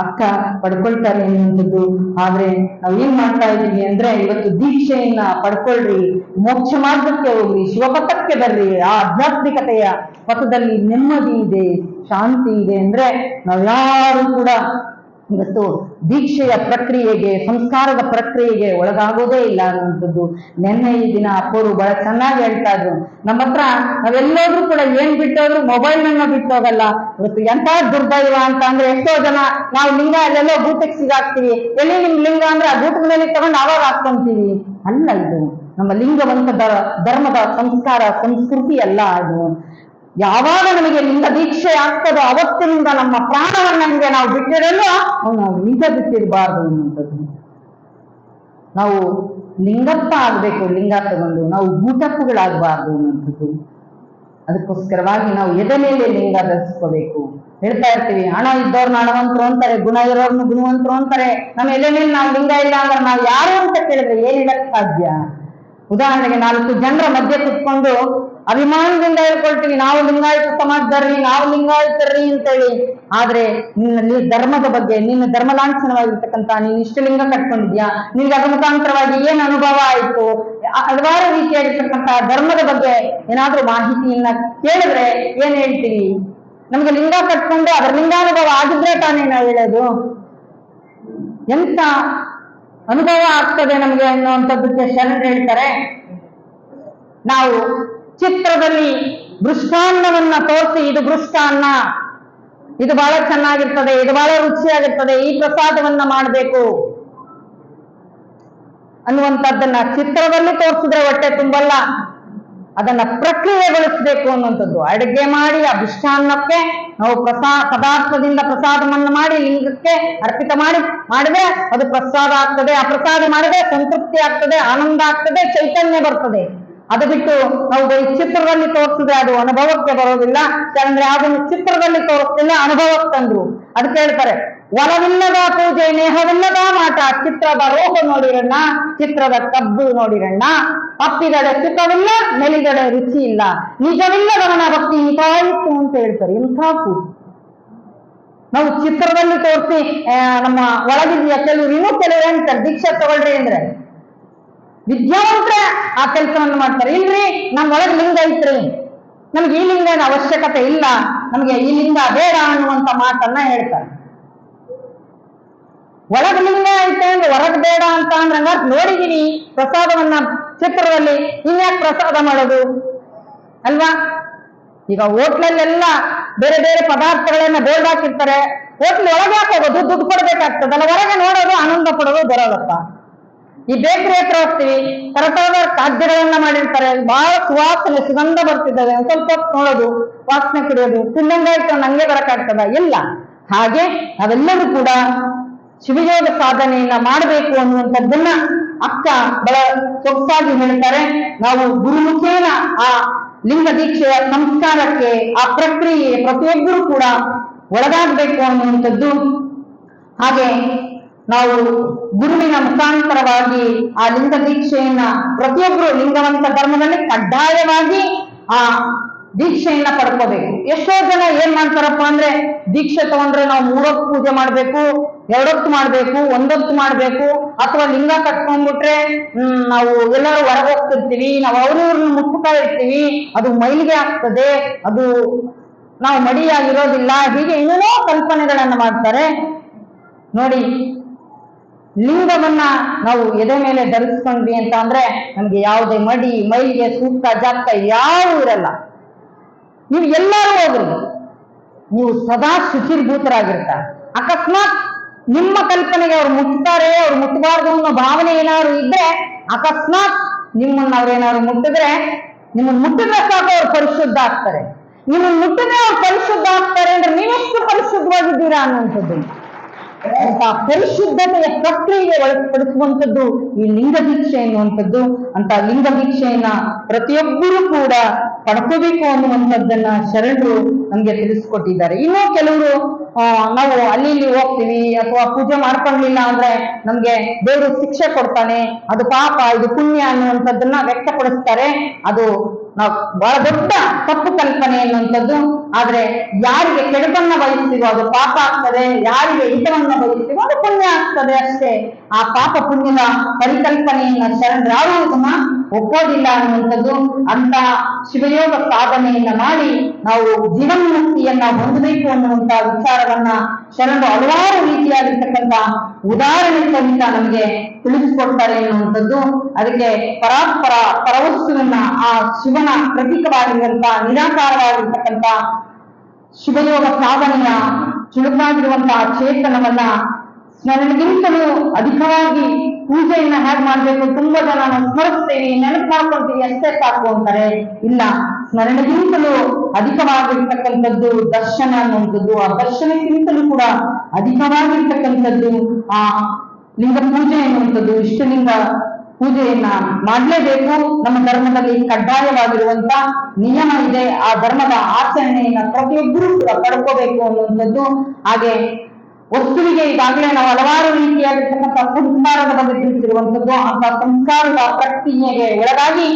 ಅಕ್ಕ ಪಡ್ಕೊಳ್ತಾರೆ ಎನ್ನುವಂಥದ್ದು. ಆದ್ರೆ ನಾವ್ ಏನ್ ಮಾಡ್ತಾ ಇದ್ದೀವಿ ಅಂದ್ರೆ, ಇವತ್ತು ದೀಕ್ಷೆಯನ್ನ ಪಡ್ಕೊಳ್ರಿ, ಮೋಕ್ಷ ಮಾರ್ಗಕ್ಕೆ ಹೋಗ್ರಿ, ಶಿವಪಥಕ್ಕೆ ಬರ್ರಿ, ಆ ಆಧ್ಯಾತ್ಮಿಕತೆಯ ಪಥದಲ್ಲಿ ನೆಮ್ಮದಿ ಇದೆ, ಶಾಂತಿ ಇದೆ ಅಂದ್ರೆ ನಾವ್ಯಾರು ಕೂಡ ಇವತ್ತು ದೀಕ್ಷೆಯ ಪ್ರಕ್ರಿಯೆಗೆ, ಸಂಸ್ಕಾರದ ಪ್ರಕ್ರಿಯೆಗೆ ಒಳಗಾಗೋದೇ ಇಲ್ಲ ಅನ್ನುವಂಥದ್ದು. ನೆನ್ನೆ ಈ ದಿನ ಅಪ್ಪರು ಬಹಳ ಚೆನ್ನಾಗಿ ಹೇಳ್ತಾ ಇದ್ರು, ನಮ್ಮ ಹತ್ರ ನಾವೆಲ್ಲರೂ ಕೂಡ ಏನ್ ಬಿಟ್ಟೋದ್ರು ಮೊಬೈಲ್ನ ಬಿಟ್ಟೋಗಲ್ಲ. ಇವತ್ತು ಎಂತ ದುರ್ದೈವ ಅಂತ ಅಂದ್ರೆ, ಎಷ್ಟೋ ಜನ ನಾವು ಲಿಂಗ ಅಲ್ಲೆಲ್ಲೋ ಗೂಟಕ್ಕೆ ಸಿಗಾಕ್ತಿವಿ, ಎಲ್ಲಿ ನಿಮ್ ಲಿಂಗ ಅಂದ್ರೆ ಆ ಗೂಟದ ಮೇಲೆ ತಗೊಂಡು ಅವಾಗ ಹಾಕೊಂತೀವಿ. ಅಲ್ಲ, ಇದು ನಮ್ಮ ಲಿಂಗವಂತ ಧರ್ಮದ ಸಂಸ್ಕಾರ ಸಂಸ್ಕೃತಿ ಅಲ್ಲ. ಅದು ಯಾವಾಗ ನಮಗೆ ಲಿಂಗ ದೀಕ್ಷೆ ಆಗ್ತದೋ ಅವತ್ತಿನಿಂದ ನಮ್ಮ ಪ್ರಾಣವನ್ನ ಹಂಗೆ ನಾವು ಬಿಟ್ಟಿರಲ್ವ, ನಾವು ಲಿಂಗ ಬಿಟ್ಟಿರಬಾರ್ದು ಅನ್ನುವಂಥದ್ದು. ನಾವು ಲಿಂಗಪ್ಪ ಆಗ್ಬೇಕು, ಲಿಂಗ ತಗೊಂಡು ನಾವು ಗೂಟಪ್ಪುಗಳಾಗಬಾರ್ದು ಅನ್ನುವಂಥದ್ದು. ಅದಕ್ಕೋಸ್ಕರವಾಗಿ ನಾವು ಎದೆ ಮೇಲೆ ಲಿಂಗ ಧರಿಸ್ಕೋಬೇಕು. ಹೇಳ್ತಾ ಇರ್ತೀವಿ, ಹಣ ಇದ್ದವ್ರನ್ನ ಹಣವಂತರು ಅಂತಾರೆ, ಗುಣ ಇರೋರ್ನು ಗುಣವಂತರು ಅಂತಾರೆ. ನಮ್ಮ ಎದೆ ಮೇಲೆ ನಾವು ಲಿಂಗ ಇಲ್ಲ ಅಂದ್ರೆ ನಾವು ಯಾರು ಅಂತ ಕೇಳಿದ್ರೆ ಏನ್ ಹೇಳಕ್ ಸಾಧ್ಯ? ಉದಾಹರಣೆಗೆ 4 ಜನರ ಮಧ್ಯೆ ಕುತ್ಕೊಂಡು ಅಭಿಮಾನದಿಂದ ಹೇಳ್ಕೊಳ್ತೀವಿ, ನಾವು ಲಿಂಗಾಯತ ಸಮಾಜದವ್ರಿ, ನಾವು ಲಿಂಗಾಯತರ್ರಿ ಅಂತೇಳಿ. ಆದ್ರೆ ನಿನ್ನಲ್ಲಿ ಧರ್ಮದ ಬಗ್ಗೆ, ನಿನ್ನ ಧರ್ಮ ಲಾಂಛನವಾಗಿರ್ತಕ್ಕಂಥ ನೀನು ಇಷ್ಟಲಿಂಗ ಕಟ್ಕೊಂಡಿದ್ಯಾ, ನಿನ್ಗೆ ಅದ್ರ ಮುಖಾಂತರವಾಗಿ ಏನ್ ಅನುಭವ ಆಯ್ತು, ಹಲವಾರು ರೀತಿಯಾಗಿರ್ತಕ್ಕಂಥ ಧರ್ಮದ ಬಗ್ಗೆ ಏನಾದ್ರೂ ಮಾಹಿತಿಯನ್ನ ಕೇಳಿದ್ರೆ ಏನ್ ಹೇಳ್ತೀವಿ? ನಮ್ಗೆ ಲಿಂಗ ಕಟ್ಕೊಂಡು ಅದರ ಲಿಂಗಾನುಭವ ಆಗಿದ್ರೆ ತಾನೇ ನಾವು ಹೇಳೋದು. ಎಂತ ಅನುಭವ ಆಗ್ತದೆ ನಮ್ಗೆ ಅನ್ನುವಂಥದ್ದಕ್ಕೆ ಶರಣರು ಹೇಳ್ತಾರೆ, ನಾವು ಚಿತ್ರದಲ್ಲಿ ಮೃಷ್ಟಾನ್ನವನ್ನ ತೋರಿಸಿ, ಇದು ಮೃಷ್ಟಾನ್ನ, ಇದು ಬಹಳ ಚೆನ್ನಾಗಿರ್ತದೆ, ಇದು ಬಹಳ ರುಚಿಯಾಗಿರ್ತದೆ, ಈ ಪ್ರಸಾದವನ್ನ ಮಾಡಬೇಕು ಅನ್ನುವಂಥದ್ದನ್ನ ಚಿತ್ರದಲ್ಲಿ ತೋರಿಸಿದ್ರೆ ಹೊಟ್ಟೆ ತುಂಬಲ್ಲ, ಅದನ್ನ ಪ್ರಕ್ರಿಯೆಗೊಳಿಸಬೇಕು ಅನ್ನುವಂಥದ್ದು. ಅಡುಗೆ ಮಾಡಿ ಆ ಮೃಷ್ಟಾನ್ನಕ್ಕೆ ನಾವು ಪದಾರ್ಥದಿಂದ ಪ್ರಸಾದವನ್ನು ಮಾಡಿ ಲಿಂಗಕ್ಕೆ ಅರ್ಪಿತ ಮಾಡಿದ್ರೆ ಅದು ಪ್ರಸಾದ ಆಗ್ತದೆ. ಆ ಪ್ರಸಾದ ಮಾಡಿದ್ರೆ ಸಂತೃಪ್ತಿ ಆಗ್ತದೆ, ಆನಂದ ಆಗ್ತದೆ, ಚೈತನ್ಯ ಬರ್ತದೆ. ಅದು ಬಿಟ್ಟು ನಾವು ಚಿತ್ರದಲ್ಲಿ ತೋರಿಸಿದ್ರೆ ಅದು ಅನುಭವಕ್ಕೆ ಬರೋದಿಲ್ಲ. ಯಾಕಂದ್ರೆ ಅದನ್ನು ಚಿತ್ರದಲ್ಲಿ ತೋರಿಸ್ತಿಲ್ಲ, ಅನುಭವಕ್ಕೆ ತಂದ್ರು. ಅದಕ್ಕೆ ಹೇಳ್ತಾರೆ, ಒಲವಿಲ್ಲದ ಪೂಜೆ ನೇಹವಿಲ್ಲದ ಮಾಟ, ಚಿತ್ರದ ರೋಗ ನೋಡಿರಣ್ಣ, ಚಿತ್ರದ ಕಬ್ಬು ನೋಡಿರಣ್ಣ, ಅಪ್ಪಿದಡೆ ಸುಖವಿಲ್ಲ, ಮೆಲಿದಡೆ ರುಚಿ ಇಲ್ಲ, ನಿಜವಿಲ್ಲದವನ ಭಕ್ತಿ ಇಂತಾಯಿತು ಅಂತ ಹೇಳ್ತಾರೆ. ಇಂಥ ಪೂಜೆ ನಾವು ಚಿತ್ರದಲ್ಲಿ ತೋರಿಸಿ ನಮ್ಮ ಒಳಗಿದೆಯ ಕೆಲವರು ಹೇಳ್ತಾರೆ, ದೀಕ್ಷೆ ತಗೊಳ್ರಿ ಅಂದ್ರೆ ವಿದ್ಯಾವಂತರೇ ಆ ಕೆಲಸವನ್ನು ಮಾಡ್ತಾರೆ. ಇಲ್ರಿ ನಮ್ ಒಳಗೆ ಲಿಂಗ ಐತ್ರಿ, ನಮ್ಗೆ ಈ ಲಿಂಗದ ಅವಶ್ಯಕತೆ ಇಲ್ಲ, ನಮ್ಗೆ ಈ ಲಿಂಗ ಬೇಡ ಅನ್ನುವಂತ ಮಾತನ್ನ ಹೇಳ್ತಾರೆ. ಒಳಗ ಲಿಂಗ ಐತೆ ಅಂದ್ರೆ ಹೊರಗ್ ಬೇಡ ಅಂತ ಅಂದ್ರೆ ನೋಡಿದೀನಿ ಪ್ರಸಾದವನ್ನ ಚಿತ್ರದಲ್ಲಿ, ಇನ್ಯಾಕೆ ಪ್ರಸಾದ ಮಾಡೋದು ಅಲ್ವಾ? ಈಗ ಹೋಟ್ಲಲ್ಲೆಲ್ಲ ಬೇರೆ ಬೇರೆ ಪದಾರ್ಥಗಳನ್ನ ಬೋರ್ಡ್ ಹಾಕಿರ್ತಾರೆ. ಹೋಟ್ಲ್ ಒಳಗೆ ಹೋಗೋದು, ದುಡ್ಡು ಕೊಡ್ಬೇಕಾಗ್ತದಲ್ಲ, ಹೊರಗೆ ನೋಡೋದು, ಆನಂದ ಪಡೋದು ಬರೋದಪ್ಪ. ಈ ಬೇಕರಿ ಹತ್ರ ಹೋಗ್ತೀವಿ, ತರತರದ ಖಾದ್ಯಗಳನ್ನ ಮಾಡಿರ್ತಾರೆ, ಬಹಳ ಸುವಾಸನೆ ಸುಗಂಧ ಬರ್ತಿದ್ದಾವೆ, ಒಂದ್ ಸ್ವಲ್ಪ ಹೊತ್ತು ನೋಡೋದು, ವಾಸನೆ ಕುಡಿಯೋದು, ತಿನ್ನಂಗ ಇಟ್ಕೊಂಡು ಹಂಗೆ ಬರಕ್ಕಾಗ್ತದ? ಇಲ್ಲ. ಹಾಗೆ ನಾವೆಲ್ಲರೂ ಕೂಡ ಶಿವಯೋಗ ಸಾಧನೆಯನ್ನ ಮಾಡಬೇಕು ಅನ್ನುವಂಥದ್ದನ್ನ ಅಕ್ಕ ಬಹಳ ಸೊಗಸಾಗಿ ಹೇಳ್ತಾರೆ. ನಾವು ಗುರುಮುಖೇನ ಆ ಲಿಂಗ ದೀಕ್ಷೆಯ ಸಂಸ್ಕಾರಕ್ಕೆ, ಆ ಪ್ರಕ್ರಿಯೆ ಪ್ರತಿಯೊಬ್ಬರು ಕೂಡ ಒಳಗಾಗಬೇಕು ಅನ್ನುವಂಥದ್ದು. ಹಾಗೆ ನಾವು ಗುರುವಿನ ಮುಖಾಂತರವಾಗಿ ಆ ಲಿಂಗ ದೀಕ್ಷೆಯನ್ನ ಪ್ರತಿಯೊಬ್ಬರು ಲಿಂಗವಂತ ಧರ್ಮದಲ್ಲಿ ಕಡ್ಡಾಯವಾಗಿ ಆ ದೀಕ್ಷೆಯನ್ನ ಪಡ್ಕೋಬೇಕು. ಎಷ್ಟೋ ಜನ ಏನ್ ಮಾಡ್ತಾರಪ್ಪ ಅಂದ್ರೆ, ದೀಕ್ಷೆ ತಗೊಂಡ್ರೆ ನಾವು 3 ಹೊತ್ತು ಪೂಜೆ ಮಾಡ್ಬೇಕು, 2 ಹೊತ್ತು ಮಾಡ್ಬೇಕು, 1 ಹೊತ್ತು ಮಾಡ್ಬೇಕು, ಅಥವಾ ಲಿಂಗ ಕಟ್ಕೊಂಡ್ಬಿಟ್ರೆ ನಾವು ಎಲ್ಲರೂ ಹೊರಗೆ ಹೋಗ್ತಿರ್ತೀವಿ, ನಾವು ಅವ್ರವ್ರನ್ನ ಮುಟ್ತಾ ಇರ್ತೀವಿ, ಅದು ಮೈಲಿಗೆ ಆಗ್ತದೆ, ಅದು ನಾವು ಮಡಿಯಾಗಿರೋದಿಲ್ಲ, ಹೀಗೆ ಏನೇನೋ ಕಲ್ಪನೆಗಳನ್ನ ಮಾಡ್ತಾರೆ. ನೋಡಿ, ಲಿಂಗವನ್ನ ನಾವು ಎದೆ ಮೇಲೆ ಧರಿಸ್ಕೊಂಡ್ವಿ ಅಂತ ಅಂದ್ರೆ ನಮ್ಗೆ ಯಾವುದೇ ಮಡಿ, ಮೈಲಿಗೆ, ಸೂಕ್ತ, ಜಾತ ಯಾವ ಇರಲ್ಲ. ನೀವು ಎಲ್ಲರೂ ಹೋಗ್ರಿ, ನೀವು ಸದಾ ಶುಚಿರ್ಭೂತರಾಗಿರ್ತಾರೆ. ಅಕಸ್ಮಾತ್ ನಿಮ್ಮ ಕಲ್ಪನೆಗೆ ಅವ್ರು ಮುಟ್ತಾರೆ, ಅವ್ರು ಮುಟ್ಟಬಾರ್ದು ಅನ್ನೋ ಭಾವನೆ ಏನಾದ್ರು ಇದ್ರೆ, ಅಕಸ್ಮಾತ್ ನಿಮ್ಮನ್ನ ಅವ್ರೇನಾದ್ರು ಮುಟ್ಟಿದ್ರೆ, ನಿಮ್ಮನ್ನ ಮುಟ್ಟಿದ್ರೆ ಸಾಕು ಅವ್ರು ಪರಿಶುದ್ಧ ಆಗ್ತಾರೆ. ನಿಮ್ಮನ್ನ ಮುಟ್ಟಿದ್ರೆ ಅವ್ರು ಪರಿಶುದ್ಧ ಆಗ್ತಾರೆ ಅಂದ್ರೆ ನೀವೆಷ್ಟು ಪರಿಶುದ್ಧವಾಗಿದ್ದೀರಾ ಅನ್ನುವಂಥದ್ದು. ಅಂತ ಪರಿಶುದ್ಧತೆಯ ಪ್ರಕ್ರಿಯೆಗೆ ಒಳಪಡಿಸುವಂಥದ್ದು ಈ ಲಿಂಗ ದೀಕ್ಷೆ ಎನ್ನುವಂಥದ್ದು. ಅಂತ ಲಿಂಗ ದೀಕ್ಷೆಯನ್ನ ಪ್ರತಿಯೊಬ್ಬರೂ ಕೂಡ ಪಡ್ಕೋಬೇಕು ಅನ್ನುವಂಥದ್ದನ್ನ ಶರಣರು ನಮ್ಗೆ ತಿಳಿಸ್ಕೊಟ್ಟಿದ್ದಾರೆ. ಇನ್ನೂ ಕೆಲವರು ನಾವು ಅಲ್ಲಿ ಇಲ್ಲಿ ಹೋಗ್ತೀವಿ ಅಥವಾ ಪೂಜೆ ಮಾಡ್ಕೊಳ್ಳಿಲ್ಲ ಅಂದ್ರೆ ನಮ್ಗೆ ದೇವರು ಶಿಕ್ಷೆ ಕೊಡ್ತಾನೆ, ಅದು ಪಾಪ, ಇದು ಪುಣ್ಯ ಅನ್ನುವಂಥದ್ದನ್ನ ವ್ಯಕ್ತಪಡಿಸ್ತಾರೆ. ಅದು ನಾವು ಬಹಳ ದೊಡ್ಡ ತಪ್ಪು ಕಲ್ಪನೆ ಎನ್ನುವಂಥದ್ದು. ಆದ್ರೆ ಯಾರಿಗೆ ಕೆಡುಕನ್ನ ಬಯಸ್ತೀವೋ ಅದು ಪಾಪ ಆಗ್ತದೆ, ಯಾರಿಗೆ ಹಿತವನ್ನ ಬಯಸ್ತೀವೋ ಅದು ಪುಣ್ಯ ಆಗ್ತದೆ ಅಷ್ಟೇ. ಆ ಪಾಪ ಪುಣ್ಯದ ಪರಿಕಲ್ಪನೆಯನ್ನ ಶರಣರಾರು ಸಹ ಒಪ್ಪೋದಿಲ್ಲ ಅನ್ನುವಂಥದ್ದು. ಅಂತ ಶಿವಯೋಗ ಸಾಧನೆಯನ್ನ ಮಾಡಿ ನಾವು ಜೀವನ್ಮುಕ್ತಿಯನ್ನ ಹೊಂದಬೇಕು ಅನ್ನುವಂತ ವಿಚಾರವನ್ನ ಶರಣರು ಹಲವಾರು ರೀತಿಯಾಗಿರ್ತಕ್ಕಂಥ ಉದಾಹರಣೆ ಸಹಿತ ನಮಗೆ ತಿಳಿಸಿಕೊಡ್ತಾರೆ ಎನ್ನುವಂಥದ್ದು. ಅದಕ್ಕೆ ಪರಾತ್ಪರ ಪರವಸ್ತುವನ್ನ, ಆ ಶಿವನ ಪ್ರತೀಕವಾಗಿರುವಂತಹ ನಿರಾಕಾರವಾಗಿರ್ತಕ್ಕಂಥ ಶಿವಯೋಗ ಸಾಧನೆಯ ಚುಳುಕಾಗಿರುವಂತಹ ಚೇತನವನ್ನ ಸ್ಮರಣೆಗಿಂತಲೂ ಅಧಿಕವಾಗಿ ಪೂಜೆಯನ್ನ ಹೇಗೆ ಮಾಡ್ಬೇಕು, ತುಂಬಾ ಜನ ನಾವು ಸ್ಮರಿಸ್ತೇವೆ, ನೆನಪು ಮಾಡ್ಕೊಳ್ತೀವಿ ಅಷ್ಟೇ ಸಾಕು ಅಂತಾರೆ. ಇಲ್ಲ, ಸ್ಮರಣೆಗಿಂತಲೂ ಅಧಿಕವಾಗಿರ್ತಕ್ಕಂಥದ್ದು ದರ್ಶನ ಅನ್ನುವಂಥದ್ದು. ಆ ದರ್ಶನಕ್ಕಿಂತಲೂ ಕೂಡ ಅಧಿಕವಾಗಿರ್ತಕ್ಕಂಥದ್ದು ಆ ಲಿಂಗ ಪೂಜೆ ಎನ್ನುವಂಥದ್ದು. ಇಷ್ಟಲಿಂಗ ಪೂಜೆಯನ್ನ ಮಾಡಲೇಬೇಕು. ನಮ್ಮ ಧರ್ಮದಲ್ಲಿ ಕಡ್ಡಾಯವಾಗಿರುವಂತ ನಿಯಮ ಇದೆ. ಆ ಧರ್ಮದ ಆಚರಣೆಯನ್ನ ಪ್ರತಿಯೊಬ್ಬರೂ ಕೂಡ ಪಡ್ಕೋಬೇಕು ಅನ್ನುವಂಥದ್ದು. ಹಾಗೆ ವಸ್ತುವಿಗೆ ಈಗಾಗಲೇ ನಾವು ಹಲವಾರು ರೀತಿಯಾಗಿರ್ತಕ್ಕಂಥ ಸಂಸ್ಕಾರದ ಬಗ್ಗೆ ತಿಳಿಸಿರುವಂಥದ್ದು. ಅಂತ ಸಂಸ್ಕಾರದ ಪ್ರಕ್ರಿಯೆಗೆ ಒಳಗಾಗಿ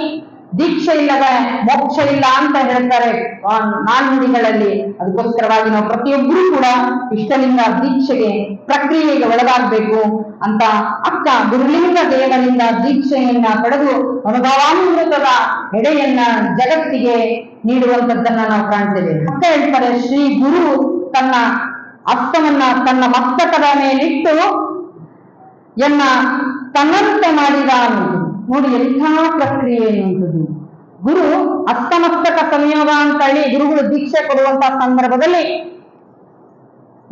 ದೀಕ್ಷೆ ಇಲ್ಲದ ಮೋಕ್ಷ ಇಲ್ಲ ಅಂತ ಹೇಳ್ತಾರೆ ನಾಣ್ಣುಡಿಗಳಲ್ಲಿ. ಅದಕ್ಕೋಸ್ಕರವಾಗಿ ನಾವು ಪ್ರತಿಯೊಬ್ಬರೂ ಕೂಡ ಇಷ್ಟಲಿಂಗ ದೀಕ್ಷೆಗೆ ಪ್ರಕ್ರಿಯೆಗೆ ಒಳಗಾಗಬೇಕು ಅಂತ ಅಕ್ಕ ಗುರುಲಿಂಗ ದೇವರಿಂದ ದೀಕ್ಷೆಯನ್ನ ಪಡೆದು ಅನುಭವಾಮೃತದ ಎಡೆಯನ್ನ ಜಗತ್ತಿಗೆ ನೀಡುವಂಥದ್ದನ್ನ ನಾವು ಕಾಣ್ತೇವೆ. ಅಕ್ಕ ಹೇಳ್ತಾರೆ, ಶ್ರೀ ಗುರು ತನ್ನ ಹಸ್ತವನ್ನ ತನ್ನ ಮಸ್ತಕದ ಮೇಲಿಟ್ಟು ಎನ್ನ ತನ್ನಂತೆ ಮಾಡಿದ ಅನ್ನೋದು. ನೋಡಿ ಎಂಥ ಪ್ರಕ್ರಿಯೆ ಎನ್ನುವಂಥದ್ದು. ಗುರು ಹಸ್ತಮಸ್ತಕ ಸಂಯೋಗ ಅಂತ ಹೇಳಿ ಗುರುಗಳು ದೀಕ್ಷೆ ಕೊಡುವಂತಹ ಸಂದರ್ಭದಲ್ಲಿ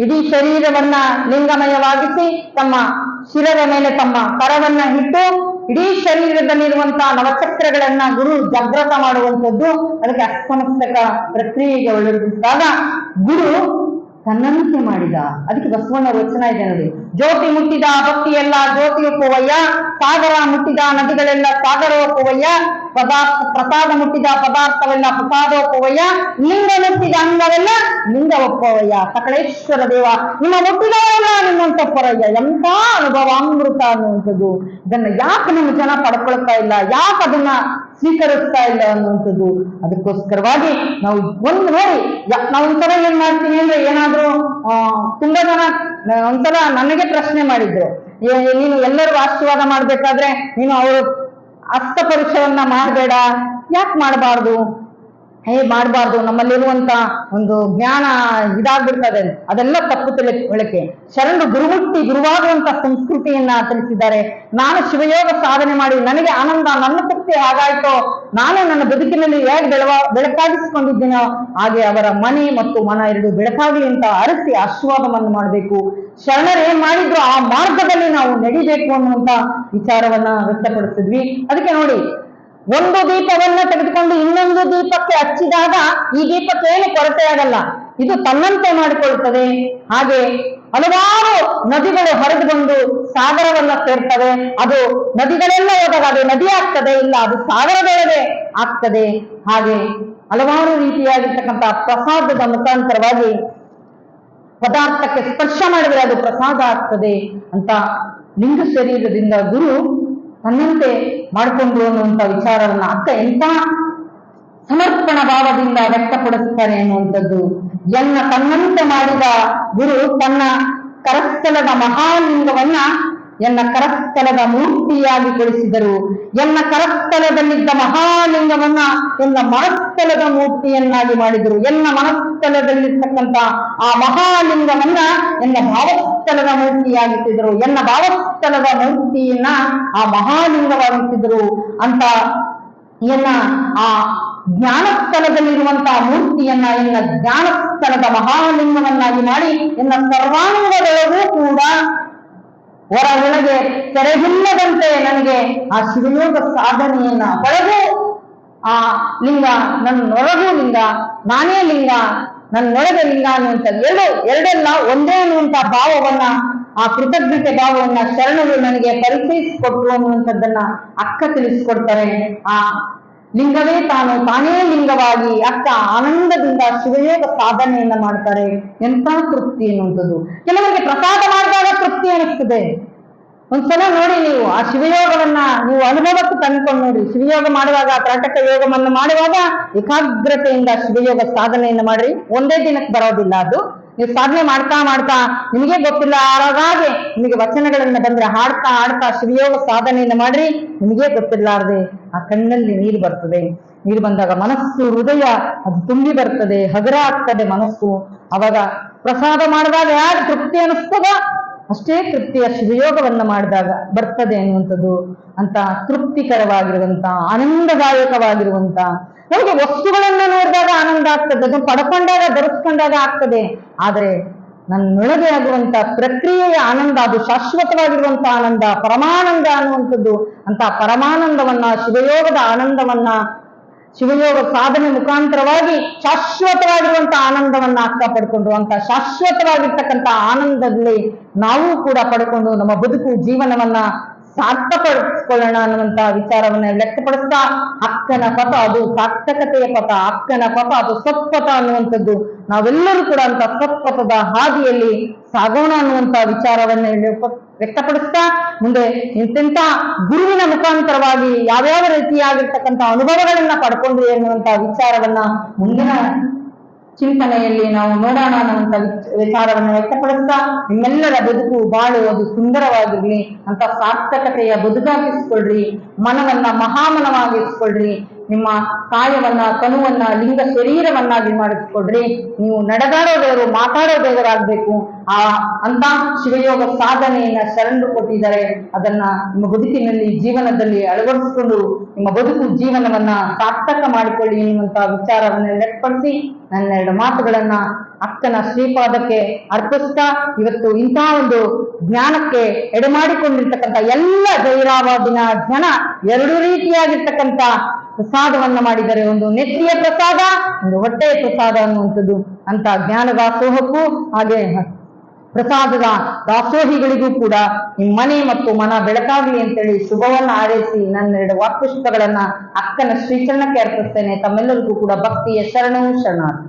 ಇಡೀ ಶರೀರವನ್ನ ಲಿಂಗಮಯವಾಗಿಸಿ ತಮ್ಮ ಶಿರದ ಮೇಲೆ ತಮ್ಮ ಕರವನ್ನ ಇಟ್ಟು ಇಡೀ ಶರೀರದಲ್ಲಿರುವಂತಹ ನವಚಕ್ರಗಳನ್ನ ಗುರು ಜಾಗೃತ ಮಾಡುವಂಥದ್ದು. ಅದಕ್ಕೆ ಹಸ್ತಮಸ್ತಕ ಪ್ರಕ್ರಿಯೆಗೆ ಒಳಗಿದ್ದಾಗ ಗುರು ತನ್ನಂತೆ ಮಾಡಿದ. ಅದಕ್ಕೆ ಬಸವಣ್ಣ ವಚನ ಇದೆ ನೋಡಿ, ಜ್ಯೋತಿ ಮುಟ್ಟಿದ ಭಕ್ತಿ ಎಲ್ಲ ಜ್ಯೋತಿ ಒಪ್ಪುವಯ್ಯ, ಸಾಗರ ಮುಟ್ಟಿದ ನದಿಗಳೆಲ್ಲ ಸಾಗರ ಒಪ್ಪುವಯ್ಯ, ಪ್ರಸಾದ ಮುಟ್ಟಿದ ಪದಾರ್ಥವೆಲ್ಲ ಪ್ರಸಾದ ಒಪ್ಪುವಯ್ಯ, ಲಿಂಗ ಮುಟ್ಟಿದ ಅಂಗವೆಲ್ಲ ಲಿಂಗ ಒಪ್ಪುವಯ್ಯ. ಸಕಲೇಶ್ವರ ದೇವ ನಿಮ್ಮ ಮುಟ್ಟಿದವರೆಲ್ಲ ನಿಮ್ಮಂತ ಪೊರಯ್ಯ. ಎಂಥ ಅನುಭವಾಮೃತ ಅನ್ನುವಂಥದ್ದು. ಇದನ್ನ ಯಾಕೆ ನಮ್ಮ ಜನ ಪಡ್ಕೊಳ್ತಾ ಇಲ್ಲ, ಯಾಕೆ ಅದನ್ನ ಸ್ವೀಕರಿಸ್ತಾ ಇಲ್ಲ ಅನ್ನುವಂಥದ್ದು. ಅದಕ್ಕೋಸ್ಕರವಾಗಿ ನಾವು ಒಂದು ನೋಡಿ, ನಾವು ಒಂದ್ಸಲ ಏನ್ ಮಾಡ್ತೀವಿ ಅಂದ್ರೆ, ಏನಾದ್ರೂ ತುಂಬಾ ಜನ ಒಂದ್ಸಲ ನನಗೆ ಪ್ರಶ್ನೆ ಮಾಡಿದ್ರು, ನೀನು ಎಲ್ಲರೂ ಆಶೀರ್ವಾದ ಮಾಡ್ಬೇಕಾದ್ರೆ ನೀನು ಅವರು ಹಸ್ತ ಪರಿಚಯವನ್ನ ಮಾಡಬೇಡ, ಯಾಕೆ ಮಾಡಬಾರ್ದು? ಮಾಡಬಾರ್ದು, ನಮ್ಮಲ್ಲಿರುವಂತ ಒಂದು ಜ್ಞಾನ ಇದಾಗ್ಬಿಡ್ತದೆ, ಅದೆಲ್ಲ ತಪ್ಪು ತಿಳುವಳಿಕೆ. ಶರಣರು ಗುರುಮುಟ್ಟಿ ಗುರುವಾಗುವಂತ ಸಂಸ್ಕೃತಿಯನ್ನ ತಿಳಿಸಿದ್ದಾರೆ. ನಾನು ಶಿವಯೋಗ ಸಾಧನೆ ಮಾಡಿ ನನಗೆ ಆನಂದ, ನನ್ನ ತೃಪ್ತಿ ಹಾಗಾಯ್ತೋ, ನಾನು ನನ್ನ ಬದುಕಿನಲ್ಲಿ ಹೇಗೆ ಬೆಳಕಾಗಿಸಿಕೊಂಡಿದ್ದೀನೋ ಹಾಗೆ ಅವರ ಮನೆ ಮತ್ತು ಮನ ಎರಡು ಬೆಳಕಾಗಲಿ ಅಂತ ಅರಸಿ ಆಶೀರ್ವಾದವನ್ನು ಮಾಡಬೇಕು. ಶರಣರು ಏನ್ ಮಾಡಿದ್ರು ಆ ಮಾರ್ಗದಲ್ಲಿ ನಾವು ನಡಿಬೇಕು ಅನ್ನುವಂತ ವಿಚಾರವನ್ನ ವ್ಯಕ್ತಪಡಿಸಿದ್ವಿ. ಅದಕ್ಕೆ ನೋಡಿ, ಒಂದು ದೀಪವನ್ನ ತೆಗೆದುಕೊಂಡು ಇನ್ನೊಂದು ದೀಪಕ್ಕೆ ಹಚ್ಚಿದಾಗ ಈ ದೀಪಕ್ಕೆ ಏನು ಕೊರತೆ ಆಗಲ್ಲ, ಇದು ತನ್ನಂತೆ ಮಾಡಿಕೊಳ್ಳುತ್ತದೆ. ಹಾಗೆ ಹಲವಾರು ನದಿಗಳು ಹರಿದು ಬಂದು ಸಾಗರವನ್ನ ಸೇರ್ತವೆ. ಅದು ನದಿಗಳೆಲ್ಲ ಹೋದಾಗ ಅದು ನದಿ ಆಗ್ತದೆ, ಇಲ್ಲ ಅದು ಸಾಗರದೊಳಗೆ ಆಗ್ತದೆ. ಹಾಗೆ ಹಲವಾರು ರೀತಿಯಾಗಿರ್ತಕ್ಕಂಥ ಪ್ರಸಾದದ ಮುಖಾಂತರವಾಗಿ ಪದಾರ್ಥಕ್ಕೆ ಸ್ಪರ್ಶ ಮಾಡಿದ್ರೆ ಅದು ಪ್ರಸಾದ ಆಗ್ತದೆ ಅಂತ ಲಿಂಗ ಶರೀರದಿಂದ ಗುರು ತನ್ನಂತೆ ಮಾಡಿಕೊಂಡ್ರು ಅನ್ನುವಂಥ ವಿಚಾರವನ್ನ ಅಕ್ಕ ಎಂತ ಸಮರ್ಪಣ ಭಾವದಿಂದ ವ್ಯಕ್ತಪಡಿಸ್ತಾರೆ ಅನ್ನುವಂಥದ್ದು. ಎನ್ನ ತನ್ನಂತೆ ಮಾಡಿದ ಗುರು ತನ್ನ ಕರಸ್ಥಲದ ಮಹಾಲಿಂಗವನ್ನ ಎನ್ನ ಕರಸ್ಥಲದ ಮೂರ್ತಿಯಾಗಿ ಕೊಡಿಸಿದರು. ಎನ್ನ ಕರಸ್ಥಲದಲ್ಲಿದ್ದ ಮಹಾಲಿಂಗವನ್ನ ಎನ್ನ ಮನಸ್ಥಲದ ಮೂರ್ತಿಯನ್ನಾಗಿ ಮಾಡಿದರು. ಎನ್ನ ಮನಸ್ಥಲದಲ್ಲಿರ್ತಕ್ಕಂಥ ಆ ಮಹಾಲಿಂಗವನ್ನ ಎನ್ನ ಭಾವಸ್ಥಲದ ಮೂರ್ತಿಯಾಗಿಸಿದರು. ಎನ್ನ ಭಾವಸ್ಥಲದ ಮೂರ್ತಿಯನ್ನ ಆ ಮಹಾಲಿಂಗವಾಗಿಸಿದರು ಅಂತ ಎನ್ನ ಆ ಜ್ಞಾನಸ್ಥಳದಲ್ಲಿರುವಂತಹ ಮೂರ್ತಿಯನ್ನ ಎನ್ನ ಜ್ಞಾನಸ್ಥಳದ ಮಹಾಲಿಂಗವನ್ನಾಗಿ ಮಾಡಿ ಎನ್ನ ಸರ್ವಾಂಗದೊಳಗೂ ಕೂಡ ಹೊರ ಒಳಗೆ ತೆರೆಗಿಲ್ಲದಂತೆ ನನಗೆ ಆ ಶಿವಯೋಗ ಸಾಧನೆಯನ್ನ ಒಳಗೂ ಆ ಲಿಂಗ, ನನ್ನೊಳಗೂ ಲಿಂಗ, ನಾನೇ ಲಿಂಗ, ನನ್ನೊಳಗೆ ಲಿಂಗ ಅನ್ನುವಂಥದ್ದು ಎರಡೆಲ್ಲ ಒಂದೇ ಅನ್ನುವಂಥ ಭಾವವನ್ನ, ಆ ಕೃತಜ್ಞತೆ ಭಾವವನ್ನ ಶರಣರು ನನಗೆ ಪರಿಚಯಿಸಿಕೊಟ್ರು ಅನ್ನುವಂಥದ್ದನ್ನ ಅಕ್ಕ ತಿಳಿಸ್ಕೊಡ್ತಾರೆ. ಆ ಲಿಂಗವೇ ತಾನೇ ಲಿಂಗವಾಗಿ ಅಕ್ಕ ಆನಂದದಿಂದ ಶಿವಯೋಗ ಸಾಧನೆಯನ್ನ ಮಾಡ್ತಾರೆ. ಎಂಥ ತೃಪ್ತಿ ಎನ್ನುವಂಥದ್ದು. ಕೆಲವರಿಗೆ ಪ್ರಸಾದ ಮಾಡಿದಾಗ ತೃಪ್ತಿ ಅನಿಸ್ತದೆ. ಒಂದ್ಸಲ ನೋಡಿ, ನೀವು ಆ ಶಿವಯೋಗವನ್ನ ನೀವು ಅನುಭವಕ್ಕೆ ತಂದ್ಕೊಂಡು ನೋಡಿ. ಶಿವಯೋಗ ಮಾಡುವಾಗ, ತ್ರಾಟಕ ಯೋಗವನ್ನು ಮಾಡುವಾಗ ಏಕಾಗ್ರತೆಯಿಂದ ಶಿವಯೋಗ ಸಾಧನೆಯನ್ನ ಮಾಡ್ರಿ. ಒಂದೇ ದಿನಕ್ಕೆ ಬರೋದಿಲ್ಲ ಅದು. ನೀವು ಸಾಧನೆ ಮಾಡ್ತಾ ಮಾಡ್ತಾ ನಿಮಗೆ ಗೊತ್ತಿಲ್ಲ ಹಾಗೆ ನಿಮಗೆ ವಚನಗಳನ್ನ ಬಂದ್ರೆ ಹಾಡ್ತಾ ಹಾಡ್ತಾ ಶಿವಯೋಗ ಸಾಧನೆಯನ್ನ ಮಾಡ್ರಿ. ನಿಮಗೆ ಗೊತ್ತಿಲ್ಲಾರ್ದೆ ಆ ಕಣ್ಣಲ್ಲಿ ನೀರು ಬರ್ತದೆ. ನೀರು ಬಂದಾಗ ಮನಸ್ಸು, ಹೃದಯ ಅದು ತುಂಬಿ ಬರ್ತದೆ, ಹಗುರ ಆಗ್ತದೆ ಮನಸ್ಸು. ಅವಾಗ ಪ್ರಸಾದ ಮಾಡಿದಾಗ ಯಾರು ತೃಪ್ತಿ ಅನಿಸ್ತದ ಅಷ್ಟೇ ತೃಪ್ತಿಯ ಶಿವಯೋಗವನ್ನ ಮಾಡಿದಾಗ ಬರ್ತದೆ ಅನ್ನುವಂಥದ್ದು. ಅಂತ ತೃಪ್ತಿಕರವಾಗಿರುವಂತ, ಆನಂದದಾಯಕವಾಗಿರುವಂತ, ನಮಗೆ ವಸ್ತುಗಳನ್ನ ನೋಡಿದಾಗ ಆನಂದ ಆಗ್ತದೆ, ಅದನ್ನು ಪಡ್ಕೊಂಡಾಗ ಧರಿಸ್ಕೊಂಡಾಗ ಆಗ್ತದೆ. ಆದರೆ ನನ್ನೊಳಗೆ ಆಗುವಂತ ಪ್ರಕ್ರಿಯೆಯ ಆನಂದ, ಅದು ಶಾಶ್ವತವಾಗಿರುವಂತ ಆನಂದ, ಪರಮಾನಂದ ಅನ್ನುವಂಥದ್ದು. ಅಂತ ಪರಮಾನಂದವನ್ನ, ಶಿವಯೋಗದ ಆನಂದವನ್ನ, ಶಿವಯೋಗ ಸಾಧನೆ ಮುಖಾಂತರವಾಗಿ ಶಾಶ್ವತವಾಗಿರುವಂತ ಆನಂದವನ್ನ ಅಕ್ಕ ಪಡ್ಕೊಂಡು, ಅಂತ ಶಾಶ್ವತವಾಗಿರ್ತಕ್ಕಂಥ ಆನಂದದಲ್ಲಿ ನಾವು ಕೂಡ ಪಡ್ಕೊಂಡು ನಮ್ಮ ಬದುಕು ಜೀವನವನ್ನ ಸಾರ್ಥಕಪಡಿಸಿಕೊಳ್ಳೋಣ ಅನ್ನುವಂತ ವಿಚಾರವನ್ನ ವ್ಯಕ್ತಪಡಿಸ್ತಾ, ಅಕ್ಕನ ಪಥ ಅದು ಸಾರ್ಥಕತೆಯ ಪಥ, ಅಕ್ಕನ ಪಥ ಅದು ಸತ್ಪಥ ಅನ್ನುವಂಥದ್ದು. ನಾವೆಲ್ಲರೂ ಕೂಡ ಅಂತ ಸತ್ಪಥದ ಹಾದಿಯಲ್ಲಿ ಸಾಗೋಣ ಅನ್ನುವಂತ ವಿಚಾರವನ್ನ ವ್ಯಕ್ತಪಡಿಸ್ತಾ, ಮುಂದೆ ಇಂತೆಂತ ಗುರುವಿನ ಮುಖಾಂತರವಾಗಿ ಯಾವ್ಯಾವ ರೀತಿಯಾಗಿರ್ತಕ್ಕಂಥ ಅನುಭವಗಳನ್ನ ಪಡ್ಕೊಂಡ್ರಿ ಎನ್ನುವಂತ ವಿಚಾರವನ್ನ ಮುಂದಿನ ಚಿಂತನೆಯಲ್ಲಿ ನಾವು ನೋಡೋಣ ಅನ್ನುವಂತ ವಿಚಾರವನ್ನು ವ್ಯಕ್ತಪಡಿಸ್ತಾ, ನಿಮ್ಮೆಲ್ಲರ ಬದುಕು ಬಾಳು ಅದು ಸುಂದರವಾಗಿರ್ಲಿ ಅಂತ ಸಾರ್ಥಕತೆಯ ಬದುಕಾಗಿಸ್ಕೊಳ್ರಿ. ಮನವನ್ನ ಮಹಾಮನವಾಗಿಸ್ಕೊಳ್ರಿ. ನಿಮ್ಮ ಕಾಯವನ್ನ, ತನುವನ್ನ ಲಿಂಗ ಶರೀರವನ್ನಾಗಿ ಮಾಡಿಸ್ಕೊಡ್ರಿ. ನೀವು ನಡೆದಾಡೋದೇವರು, ಮಾತಾಡೋದೇವರಾಗ್ಬೇಕು. ಅಂತ ಶಿವಯೋಗ ಸಾಧನೆಯನ್ನ ಶರಣರು ಕೊಟ್ಟಿದ್ದಾರೆ. ಅದನ್ನ ನಿಮ್ಮ ಬದುಕಿನಲ್ಲಿ, ಜೀವನದಲ್ಲಿ ಅಳವಡಿಸಿಕೊಂಡು ನಿಮ್ಮ ಬದುಕು ಜೀವನವನ್ನ ಸಾರ್ಥಕ ಮಾಡಿಕೊಳ್ಳಿ ಎನ್ನುವಂತ ವಿಚಾರವನ್ನ ವ್ಯಕ್ತಪಡಿಸಿ ನನ್ನೆರಡು ಮಾತುಗಳನ್ನ ಅಕ್ಕನ ಶ್ರೀಪಾದಕ್ಕೆ ಅರ್ಪಿಸ್ತಾ, ಇವತ್ತು ಇಂತಹ ಒಂದು ಜ್ಞಾನಕ್ಕೆ ಎಡೆಮಾಡಿಕೊಂಡಿರ್ತಕ್ಕಂಥ ಎಲ್ಲ ಜೈರಾಬಾದಿನ ಜನ ಎರಡು ರೀತಿಯಾಗಿರ್ತಕ್ಕಂಥ ಪ್ರಸಾದವನ್ನ ಮಾಡಿದರೆ, ಒಂದು ನೆತ್ತಿಯ ಪ್ರಸಾದ, ಒಂದು ಹೊಟ್ಟೆಯ ಪ್ರಸಾದ ಅನ್ನುವಂಥದ್ದು. ಅಂತ ಜ್ಞಾನ ದಾಸೋಹಕ್ಕೂ ಹಾಗೆ ಪ್ರಸಾದದ ದಾಸೋಹಿಗಳಿಗೂ ಕೂಡ ನಿಮ್ಮ ಮನೆ ಮತ್ತು ಮನ ಬೆಳಕಾಗಲಿ ಅಂತೇಳಿ ಶುಭವನ್ನ ಹಾರೈಸಿ ನನ್ನೆರಡು ವಾಕ್ಪುಷ್ಪಗಳನ್ನ ಅಕ್ಕನ ಶ್ರೀಚರಣಕ್ಕೆ ಅರ್ಪಿಸ್ತೇನೆ. ತಮ್ಮೆಲ್ಲರಿಗೂ ಕೂಡ ಭಕ್ತಿಯ ಶರಣು ಶರಣಾರ್ಥಿ.